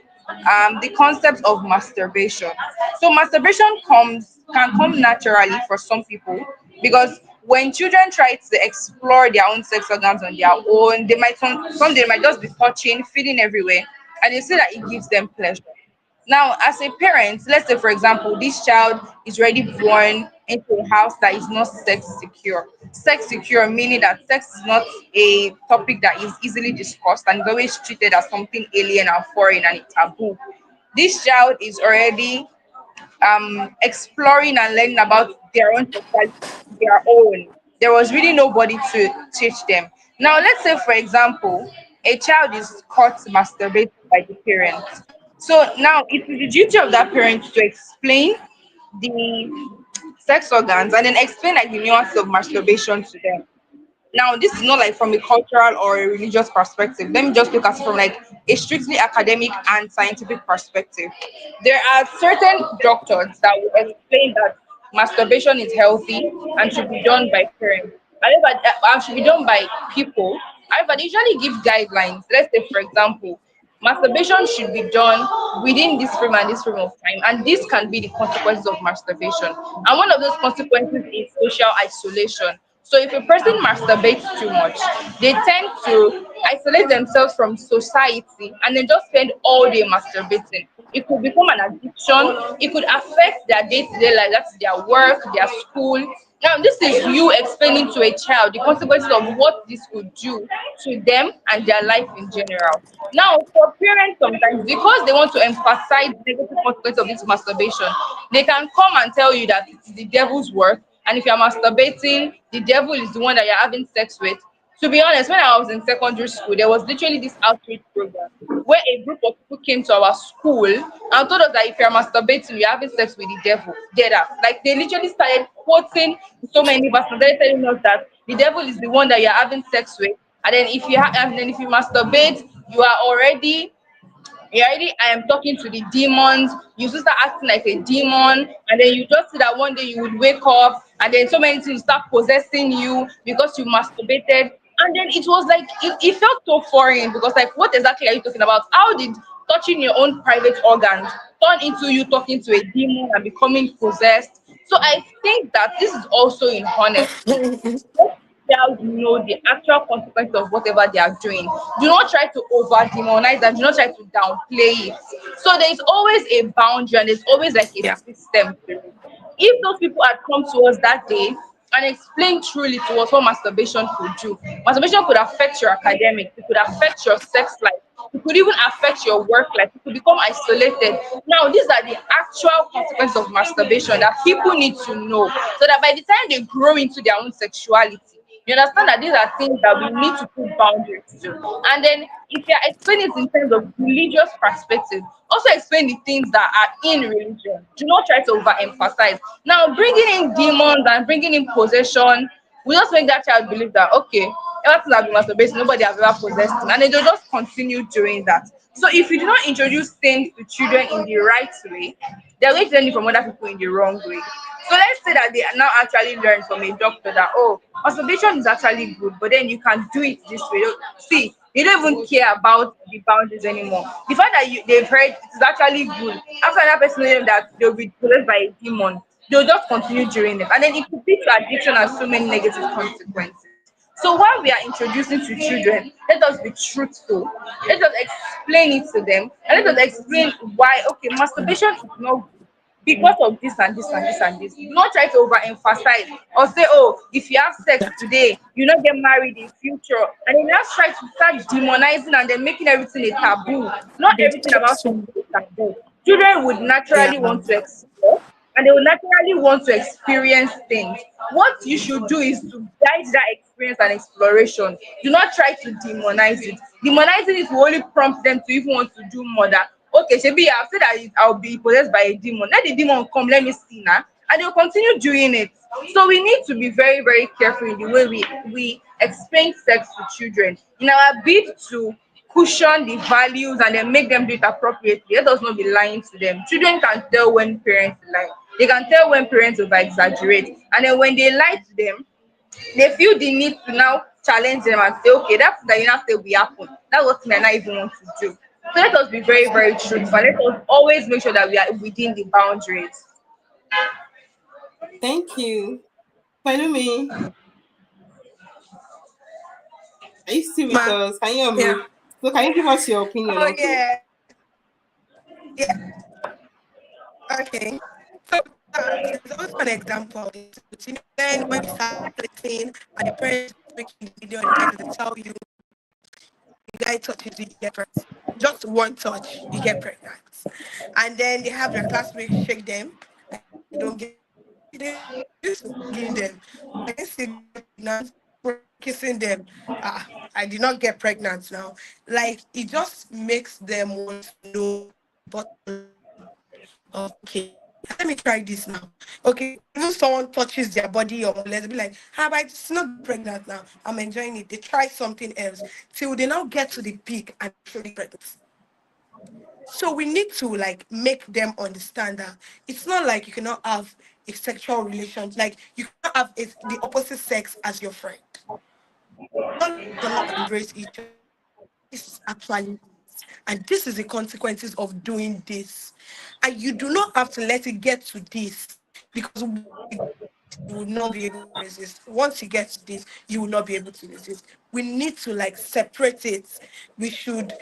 the concept of masturbation. So masturbation comes can come naturally for some people, because when children try to explore their own sex organs on their own, they might some they might just be touching, feeling everywhere, and they say that it gives them pleasure. Now, as a parent, let's say for example, this child is already born into a house that is not sex secure. Sex secure meaning that sex is not a topic that is easily discussed and is always treated as something alien and foreign and taboo. This child is already exploring and learning about their own sexuality on their own. There was really nobody to teach them. Now, let's say, for example, a child is caught masturbating by the parents. So now it is the duty of that parent to explain the sex organs and then explain like the nuances of masturbation to them. Now, this is not like from a cultural or a religious perspective. Let me just look at it from like a strictly academic and scientific perspective. There are certain doctors that will explain that masturbation is healthy and should be done by parents. However, should be done by people. However, they usually give guidelines. Let's say, for example, masturbation should be done within this frame and this frame of time, and this can be the consequences of masturbation. And one of those consequences is social isolation. So if a person masturbates too much, they tend to isolate themselves from society and then just spend all day masturbating. It could become an addiction. It could affect their day-to-day life, that's their work, their school. Now, this is you explaining to a child the consequences of what this could do to them and their life in general. Now, for parents, sometimes because they want to emphasize the negative consequences of this masturbation, they can come and tell you that it's the devil's work, and if you're masturbating, the devil is the one that you're having sex with. To be honest, when I was in secondary school, there was literally this outreach program where a group of people came to our school and told us that if you're masturbating, you're having sex with the devil. Get up. Like they literally started quoting so many verses. They're telling us that the devil is the one that you're having sex with. And then and then if you masturbate, you are already I am talking to the demons. You just start acting like a demon, and then you just see that one day you would wake up, and then so many things start possessing you because you masturbated. And then it was like it felt so foreign because like what exactly are you talking about? How did touching your own private organs turn into you talking to a demon and becoming possessed? So I think that this is also in honesty. Let child know the actual consequences of whatever they are doing. Do not try to over demonize and do not try to downplay it. So there is always a boundary and there's always like a Yeah. system to it. If those people had come to us that day and explained truly to us what masturbation could do, masturbation could affect your academics, it could affect your sex life, it could even affect your work life, you could become isolated. Now, these are the actual consequences of masturbation that people need to know so that by the time they grow into their own sexuality, you understand that these are things that we need to put boundaries to. And then if you're explaining it in terms of religious perspective, also explain the things that are in religion. Do not try to overemphasize. Now, bringing in demons and bringing in possession will just make that child believe that, okay, ever since I've been masturbating, nobody has ever possessed him. And then they'll just continue doing that. So if you do not introduce things to children in the right way, they're going to learn it from other people in the wrong way. So let's say that they are now actually learn from a doctor that, oh, masturbation is actually good, but then you can do it this way. See, they don't even care about the boundaries anymore. The fact that they've heard it is actually good. After another person knows that they'll be possessed by a demon, they'll just continue doing it. And then it could lead to addiction and so many negative consequences. So while we are introducing to children, let us be truthful. Let us explain it to them, and let us explain why. Okay, masturbation is not good because of this and this and this and this. Do not try to overemphasize or say, oh, if you have sex today, you not get married in future. And then just try to start demonizing and then making everything a taboo. Not everything about sex is a taboo. Children would naturally Yeah. want to explore and they will naturally want to experience things. What you should do is to guide that experience and exploration. Do not try to demonize it. Demonizing it will only prompt them to even want to do more. That okay, shebi I've said that I'll be possessed by a demon. Let the demon come, let me see now. And they'll continue doing it. So we need to be very, very careful in the way we explain sex to children in our bid to cushion the values and then make them do it appropriately. Let us not be lying to them. Children can tell when parents lie. They can tell when parents over exaggerate. And then when they lie to them, they feel the need to now challenge them and say, okay, that's that you now say will happen. That's what me and I even want to do. So let us be very, very truthful. Let us always make sure that we are within the boundaries. Thank you. Palumi, are you still with Ma, us? Can you yeah. unmute? So can you give us your opinion Oh also? yeah, yeah. Okay. So there's also an example of this. You know, when you start listening and the parents making the video and the title, they tell you the guy touches you, you get pregnant. Just one touch, you get pregnant. And then they have their classmates shake them and they don't get they used to hugging them. I didn't see them pregnant, we're kissing them. I did not get pregnant now. Like it just makes them want to know bottom line of okay, let me try this now. Okay, even someone touches their body or let's be like, how about it's not pregnant now? I'm enjoying it. They try something else till they now get to the peak and truly pregnant. So we need to like make them understand that it's not like you cannot have a sexual relation, like you cannot have the opposite sex as your friend. All cannot embrace each other. This is actually this. And this is the consequences of doing this. And you do not have to let it get to this because once you get to this, you will not be able to resist. Once you get to this, you will not be able to resist. We need to like separate it. We should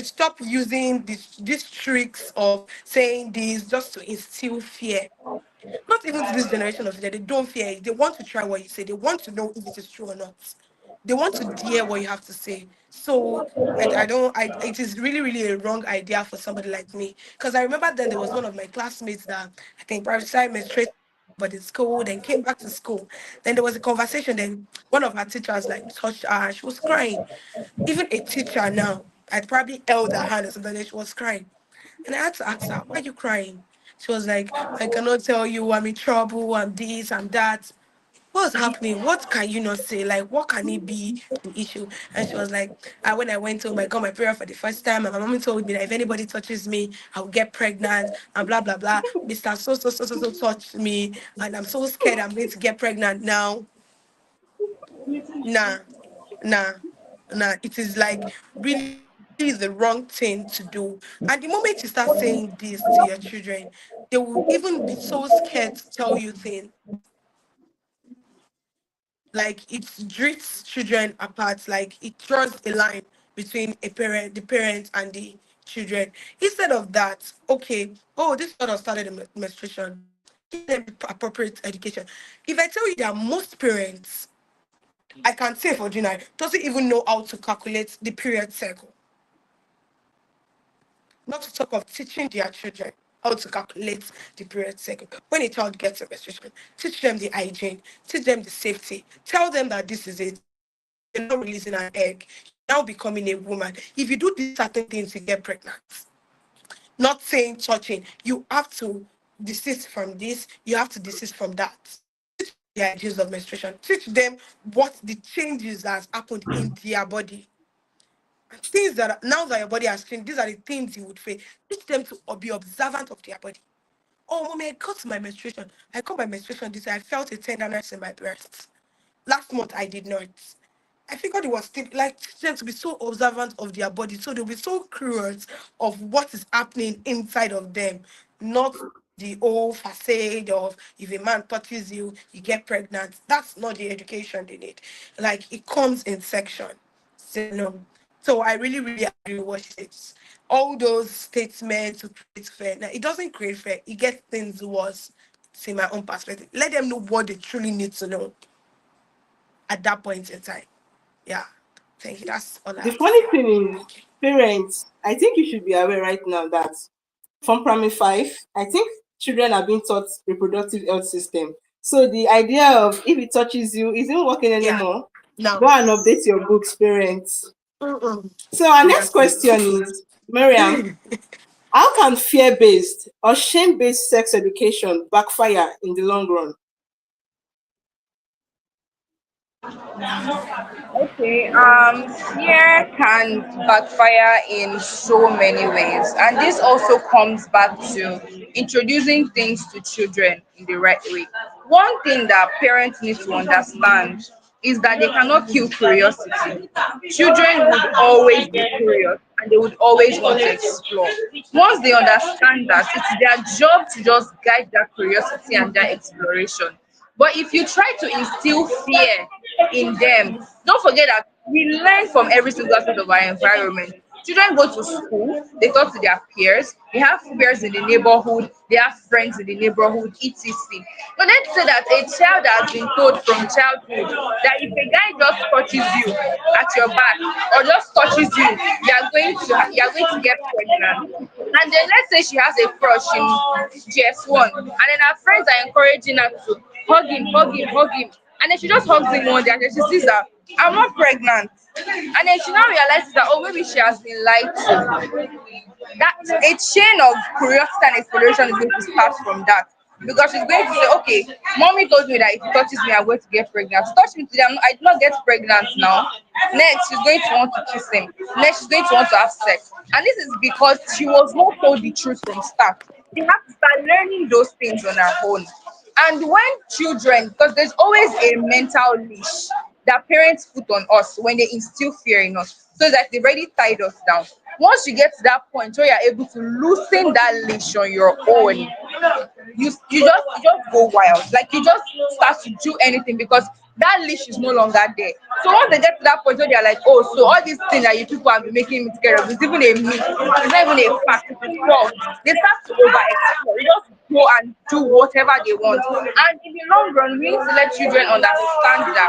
stop using these tricks of saying this just to instill fear. Not even to this generation of today, they don't fear it. They want to try what you say. They want to know if it is true or not. They want to hear what you have to say. So I don't it is really, really a wrong idea for somebody like me. Because I remember then there was one of my classmates that I think private side menstruated but in school, then came back to school. Then there was a conversation, then one of her teachers like touched her, she was crying. Even a teacher now, I'd probably held her hand or something, and she was crying. And I had to ask her, why are you crying? She was like, I cannot tell you I'm in trouble, I'm this, I'm that. What's happening? What can you not say? Like, what can it be an issue? And she was like, when I went home, I got my period for the first time, and my mom told me that if anybody touches me, I'll get pregnant, and blah, blah, blah. Mr. So touched me, and I'm so scared I'm going to get pregnant now. Nah, nah, nah. It is like really the wrong thing to do. And the moment you start saying this to your children, they will even be so scared to tell you things. Like it drifts children apart. Like it draws a line between the parent and the children. Instead of that, okay, oh, this child has started a menstruation. Give them the appropriate education. If I tell you that most parents, I can say for Gina, doesn't even know how to calculate the period cycle. Not to talk of teaching their children how to calculate the period cycle. When a child gets a menstruation, teach them the hygiene, teach them the safety, tell them that this is it. You're not releasing an egg, you're now becoming a woman. If you do these certain things, you get pregnant. Not saying touching, you have to desist from this, you have to desist from that. Teach the ideas of menstruation, teach them what the changes that has happened in their body. Things that now that your body has changed, these are the things you would face. Teach them to be observant of their body. Oh, mommy, I got my menstruation. I got my menstruation this. I felt a tenderness in my breasts. Last month, I did not. I figured it was still like teach them to be so observant of their body, so they'll be so curious of what is happening inside of them, not the old facade of if a man touches you, you get pregnant. That's not the education they need. Like it comes in section. So, no. So I really, really agree with what she says. All those statements to create fear. Now it doesn't create fear, it gets things worse. See my own perspective. Let them know what they truly need to know at that point in time. Yeah. Thank you. That's all I The have to funny say. thing is, Thank you. parents, I think you should be aware right now that from primary five, I think children are being taught reproductive health system. So the idea of if it touches you isn't working Yeah. anymore. No. Go and update your books, parents. Mm-mm. So our next Yes, question please. is: Miriam, how can fear-based or shame-based sex education backfire in the long run? Okay, fear can backfire in so many ways, and this also comes back to introducing things to children in the right way. One thing that parents need to understand is that they cannot kill curiosity. Children would always be curious and they would always want to explore. Once they understand that, it's their job to just guide that curiosity and that exploration. But if you try to instill fear in them, don't forget that we learn from every single aspect of our environment. Children go to school, they talk to their peers, they have peers in the neighborhood, they have friends in the neighborhood, etc. But let's say that a child has been told from childhood that if a guy just touches you at your back or just touches you, you are going to get pregnant. And then let's say she has a crush in GS1, and then her friends are encouraging her to hug him, hug him, hug him. And then she just hugs him one day and then she sees that I'm not pregnant. And then she now realizes that, oh, maybe she has been lied to. That a chain of curiosity and exploration is going to start from that. Because she's going to say, okay, mommy told me that if he touches me, I'm going to get pregnant. Touch me today, I did not get pregnant now. Next, she's going to want to kiss him. Next, she's going to want to have sex. And this is because she was not told the truth from start. She had to start learning those things on her own. And when children, because there's always a mental leash that parents put on us when they instill fear in us, so that they've already tied us down. Once you get to that point where you're able to loosen that leash on your own, you just go wild. Like you just start to do anything because that leash is no longer there. So once they get to that point where they're like, oh, so all these things that you people have been making me scared of is even a myth. It's not even a fact. It's false. They start to over explore. You just go and do whatever they want. And in the long run, we need to let children understand that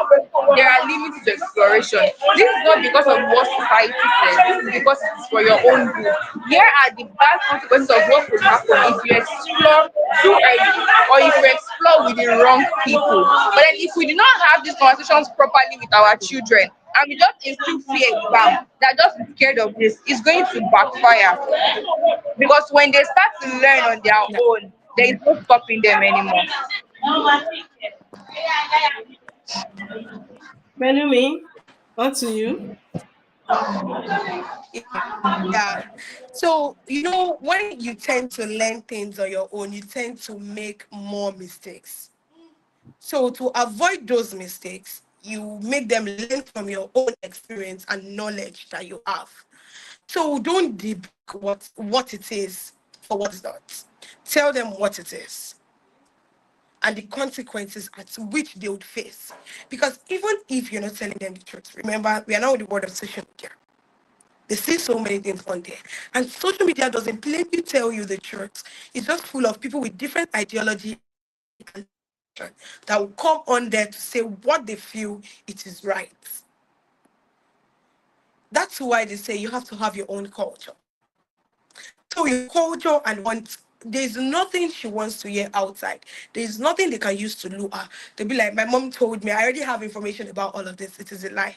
there are limits to exploration. This is not because of what society says. This is because it's for your own good. Here are the bad consequences of what could happen if you explore too early or if you explore with the wrong people. But then if we do not have these conversations properly with our children and we just instill fear in them, they're just scared of this, it's going to backfire. Because when they start to learn on their Yeah. own, there is no stopping them anymore. Melumi, on to you. Yeah. So, when you tend to learn things on your own, you tend to make more mistakes. So, to avoid those mistakes, you make them learn from your own experience and knowledge that you have. So, don't debunk what it is for what it's not. Tell them what it is and the consequences at which they would face. Because even if you're not telling them the truth, remember, we are now in the world of social media. They see so many things on there. And social media doesn't plainly tell you the truth. It's just full of people with different ideology and that will come on there to say what they feel it is right. That's why they say you have to have your own culture. So your culture and want there's nothing she wants to hear outside. There's nothing they can use to lure her. They'll be like, my mom told me, I already have information about all of this. It is a lie.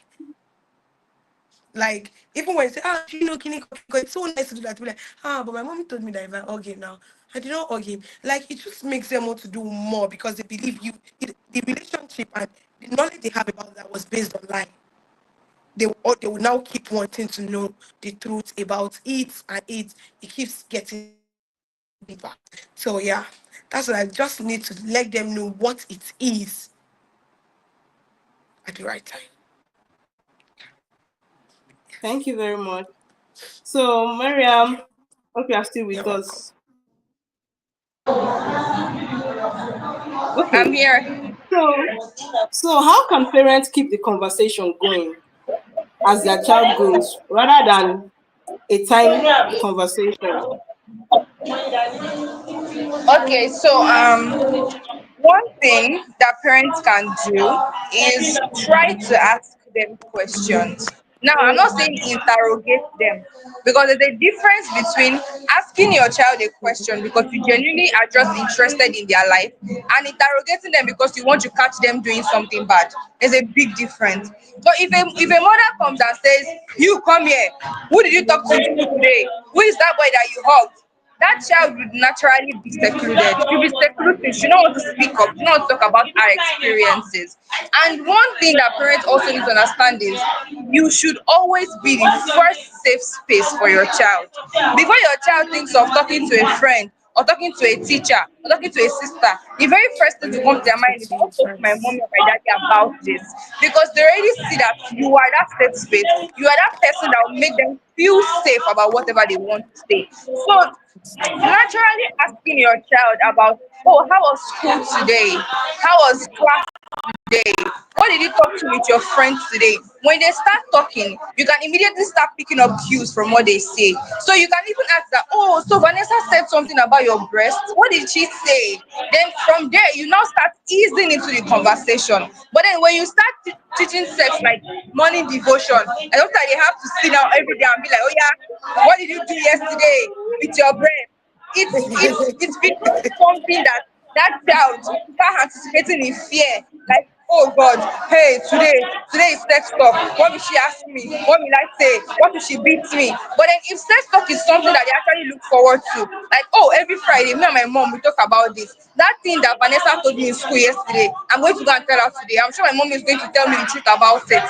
Like, even when I say, do you know Kini Koko? It's so nice to do that. Be like, but my mommy told me that if I hug him now, I did not hug him. Like, it just makes them want to do more because they believe the relationship and the knowledge they have about that was based on lie. They will now keep wanting to know the truth about it, and it keeps getting deeper. So yeah, that's what I just need to let them know what it is at the right time. Thank you very much. So, Miriam, hope you are still You're with welcome. us. I'm Okay. here. So how can parents keep the conversation going as their child grows rather than a time conversation? Okay, so one thing that parents can do is try to ask them questions. Now, I'm not saying interrogate them, because there's a difference between asking your child a question because you genuinely are just interested in their life, and interrogating them because you want to catch them doing something bad. There's a big difference. But if a mother comes and says, "You come here, who did you talk to in school today? Who is that boy that you hugged?" That child would naturally be secluded. She'll be secluded. She don't want to speak up. She don't want to talk about her experiences. And one thing that parents also need to understand is you should always be the first safe space for your child. Before your child thinks of talking to a friend or talking to a teacher or talking to a sister, the very first thing to You come to have to their speak mind is, to "I'll you talk to my first. mommy or my daddy about this," because they already see that you are that safe space. You are that person that will make them feel safe about whatever they want to say. So naturally asking your child about, "Oh, how was school today? How was class today? What did you talk to with your friends today?" When they start talking, you can immediately start picking up cues from what they say. So you can even ask that, "Oh, so Vanessa said something about your breast. What did she say?" Then from there, you now start easing into the conversation. But then when you start teaching sex like morning devotion, and after they have to sit down every day and be like, "Oh yeah, what did you do yesterday with your breast?" It's become something that child start anticipating in fear, like, "Oh God, hey, today is sex talk. What will she ask me? What will I say? What will she beat me?" But then if sex talk is something that they actually look forward to, like, "Oh, every Friday, me and my mom we talk about this. That thing that Vanessa told me in school yesterday, I'm going to go and tell her today. I'm sure my mom is going to tell me the truth about it."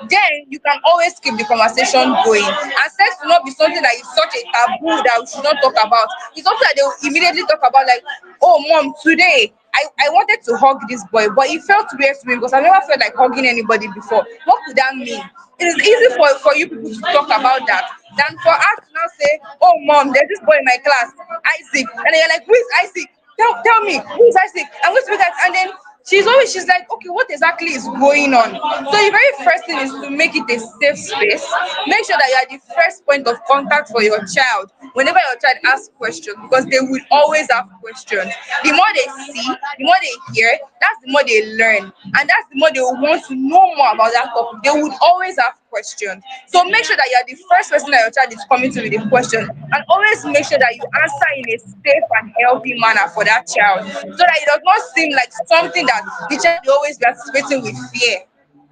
Then you can always keep the conversation going. And sex will not be something that is such a taboo that we should not talk about. It's something that they will immediately talk about, like, "Oh mom, today I wanted to hug this boy, but it felt weird to me because I've never felt like hugging anybody before. What could that mean?" It is easy for you people to talk about that than for us to now say, "Oh mom, there's this boy in my class, Isaac," and then you're like, "Who is Isaac? Tell me, who is Isaac? I'm going to be that." And then she's like, "Okay, what exactly is going on?" So the very first thing is to make it a safe space. Make sure that you are the first point of contact for your child whenever your child asks questions, because they will always have questions. The more they see, the more they hear, that's the more they learn, and that's the more they will want to know more about that topic. They would always have questions. So make sure that you are the first person that your child is coming to with a question, and always make sure that you answer in a safe and healthy manner for that child, so that it does not seem like something that the child will always be anticipating with fear,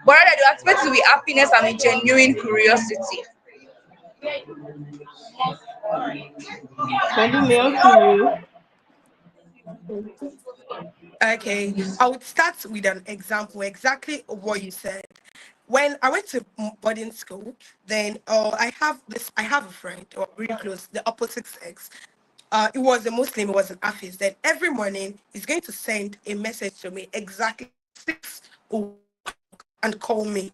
but rather they anticipate it with happiness and with genuine curiosity. Sandy, may on to you. Okay, I would start with an example, exactly what you said. When I went to boarding school, then I have a friend, or really close, the opposite sex. It was a Muslim, it was an Hafiz. Then every morning he's going to send a message to me exactly 6 o'clock and call me.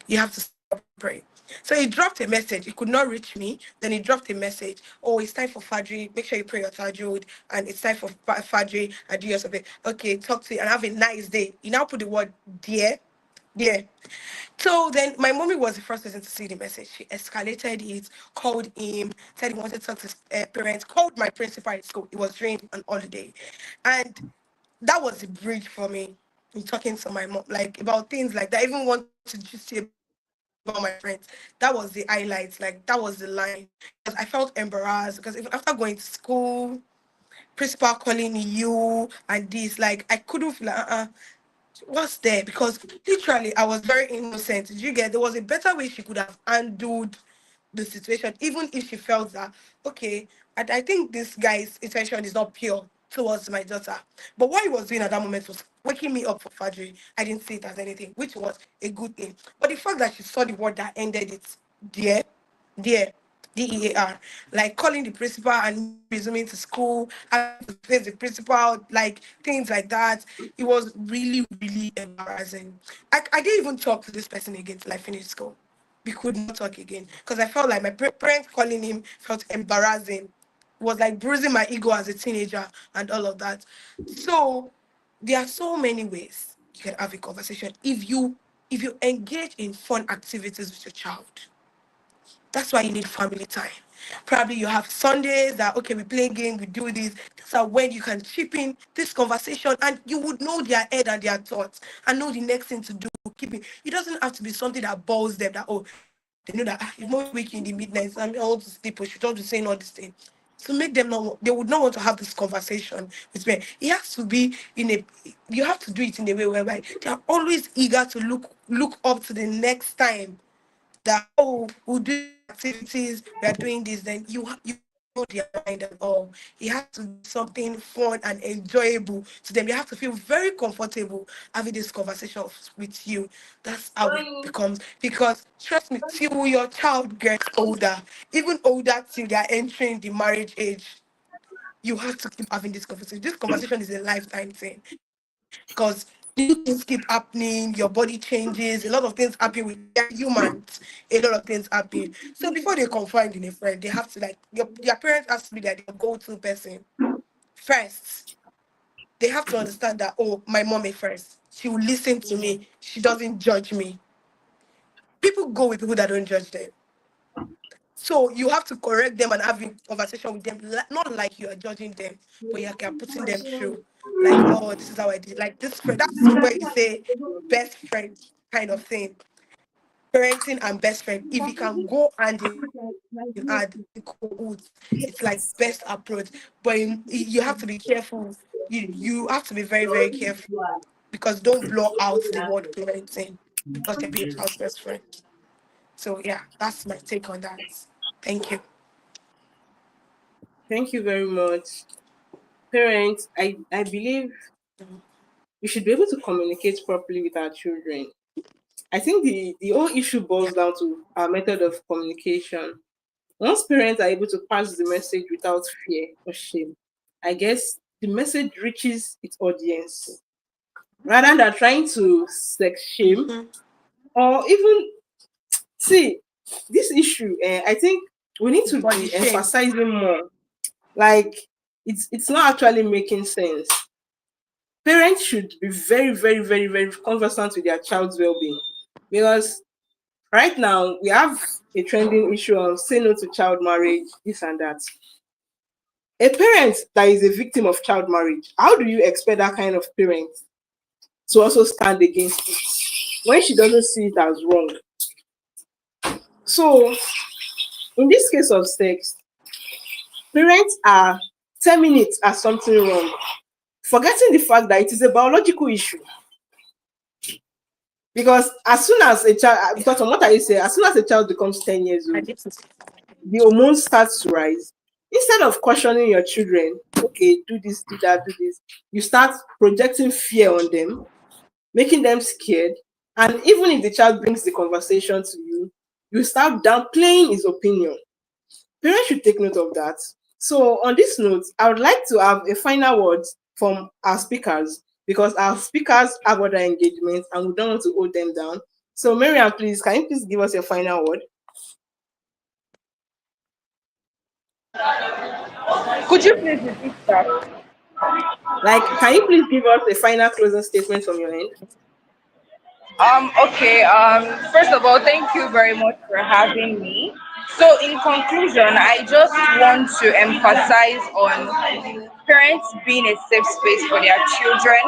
You have to stop and pray. So he dropped a message. He could not reach me. Then he dropped a message. "Oh, it's time for Fajri. Make sure you pray your Tajud. And it's time for Fajri and do your something. Okay, talk to you and have a nice day." You now put the word dear, dear. So then my mommy was the first person to see the message. She escalated it, called him, said he wanted to talk to his parents, called my principal at school. It was during an holiday. And that was the bridge for me in talking to my mom, like about things like that. I even want to just say about my friends. That was the highlights, like that was the line. Because I felt embarrassed because even after going to school, principal calling you and this, like I couldn't feel like what's there, because literally I was very innocent. Did you get, there was a better way she could have handled the situation, even if she felt that okay, I think this guy's intention is not pure towards my daughter. But what he was doing at that moment was waking me up for Fajri. I didn't see it as anything, which was a good thing. But the fact that she saw the word that ended it, dear, dear, DEAR, like calling the principal and me resuming to school, having to face the principal, like things like that. It was really, really embarrassing. I didn't even talk to this person again till I finished school. We could not talk again because I felt like my parents calling him felt embarrassing. It was like bruising my ego as a teenager and all of that. So there are so many ways you can have a conversation if you engage in fun activities with your child. That's why you need family time. Probably you have Sundays that okay, we play game, we do this. These are when you can chip in this conversation and you would know their head and their thoughts and know the next thing to do. Keep it. It doesn't have to be something that balls them that oh they know that if mommy wake you in the midnight, I want to sleep or she don't be saying all this thing. To make them not, they would not want to have this conversation with me. It has to be in a, you have to do it in a way whereby they are always eager to look up to the next time that oh we'll do these activities, we are doing this, then you know their mind and all. It has to be something fun and enjoyable to them. You have to feel very comfortable having this conversation with you. That's how it becomes. Because trust me, till your child gets older, even older till they're entering the marriage age, you have to keep having this conversation. This conversation is a lifetime thing because new things keep happening, your body changes, a lot of things happen with their humans, a lot of things happen. So before they confide in a friend, they have to like their parents has to be like their go-to person first. They have to understand that oh, my mommy first. She will listen to me. She doesn't judge me. People go with people that don't judge them. So you have to correct them and having conversation with them, not like you are judging them, but you are putting them through. Like, oh, this is how I did. Like this friend, that's where you say best friend kind of thing. Parenting and best friend. If you can go hand in hand in cahoots, it's like best approach. But you have to be careful. You have to be very, very careful because don't blow out the word parenting because you're being a child's best friend. So yeah, that's my take on that. Thank you. Thank you very much. Parents, I believe we should be able to communicate properly with our children. I think the whole issue boils Yeah. down to our method of communication. Once parents are able to pass the message without fear or shame, I guess the message reaches its audience rather than trying to sex shame Mhm. or even see this issue. I think we need to Body be shame. emphasizing more. Like it's not actually making sense. Parents should be very, very, very, very conversant with their child's well-being because right now we have a trending issue of say no to child marriage, this and that. A parent that is a victim of child marriage, how do you expect that kind of parent to also stand against it when she doesn't see it as wrong? So, in this case of sex, parents are terming it as something wrong, forgetting the fact that it is a biological issue. Because as soon as a child, because from what I say, as soon as a child becomes 10 years I old, did it. the hormones start to rise. Instead of cautioning your children, okay, do this, do that, do this, you start projecting fear on them, making them scared. And even if the child brings the conversation to you, you start downplaying his opinion. Parents should take note of that. So, on this note, I would like to have a final word from our speakers because our speakers have other engagements and we don't want to hold them down. So, Miriam, please, can you please give us your final word? Could you please repeat that? Like, can you please give us a final closing statement from your end? Okay. First of all, thank you very much for having me. So, in conclusion, I just want to emphasize on parents being a safe space for their children,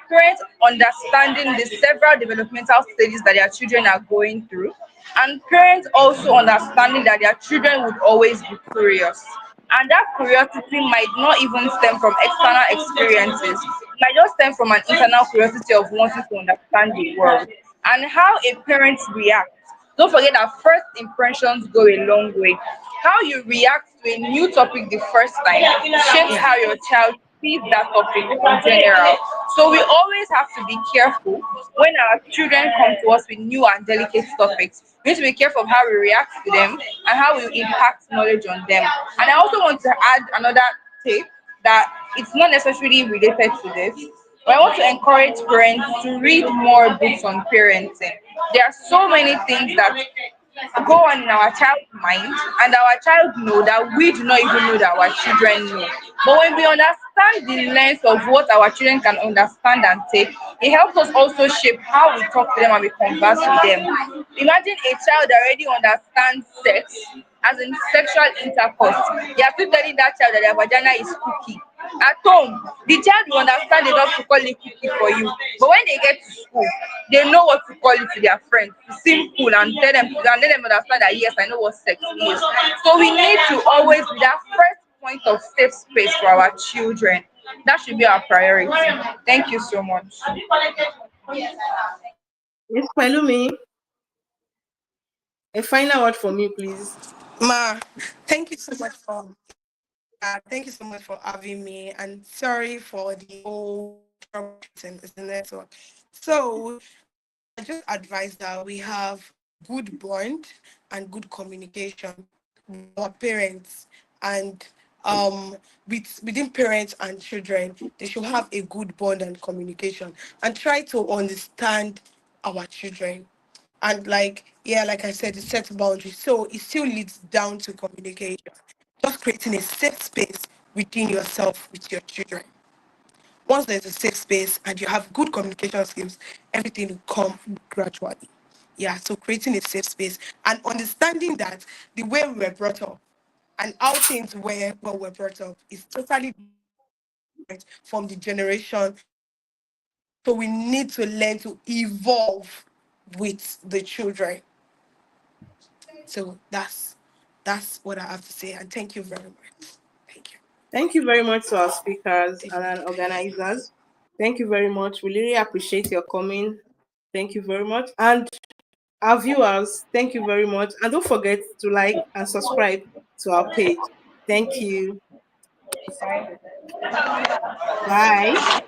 parents understanding the several developmental stages that their children are going through, and parents also understanding that their children would always be curious. And that curiosity might not even stem from external experiences, it might just stem from an internal curiosity of wanting to understand the world. And how a parent reacts, don't forget that first impressions go a long way. How you react to a new topic the first time shapes Yeah. how your child sees that topic in general. So we always have to be careful when our children come to us with new and delicate topics. We need to be careful of how we react to them and how we impact knowledge on them. And I also want to add another tip that it's not necessarily related to this, but I want to encourage parents to read more books on parenting. There are so many things that go on in our child's mind and our child know that we do not even know that our children know. But when we understand the length of what our children can understand and take, it helps us also shape how we talk to them and we converse with them. Imagine a child that already understands sex as in sexual intercourse, you are still telling that child that their vagina is cookie. At home, the child will understand enough to call it cookie for you, but when they get to school, they know what to call it to their friends to seem cool and let them understand that yes, I know what sex is. So we need to always be that first point of safe space for our children. That should be our priority. Thank you so much. Miss Pelumi, a final word for me, please. Ma, thank you so much for thank you so much for having me, and sorry for the whole troubleshooting is the network. So I just advise that we have good bond and good communication with our parents, and within parents and children, they should have a good bond and communication, and try to understand our children. And like, yeah, like I said, it sets boundaries. So it still leads down to communication. Just creating a safe space within yourself with your children. Once there's a safe space and you have good communication skills, everything will come gradually. Yeah, so creating a safe space and understanding that the way we were brought up and how things were when we were brought up is totally different from the generation. So we need to learn to evolve with the children. So that's what I have to say. And thank you very much. Thank you. Thank you very much to our speakers and our Definitely. organizers. Thank you very much. We really appreciate your coming. Thank you very much. And our viewers, thank you very much. And don't forget to like and subscribe to our page. Thank you. Bye.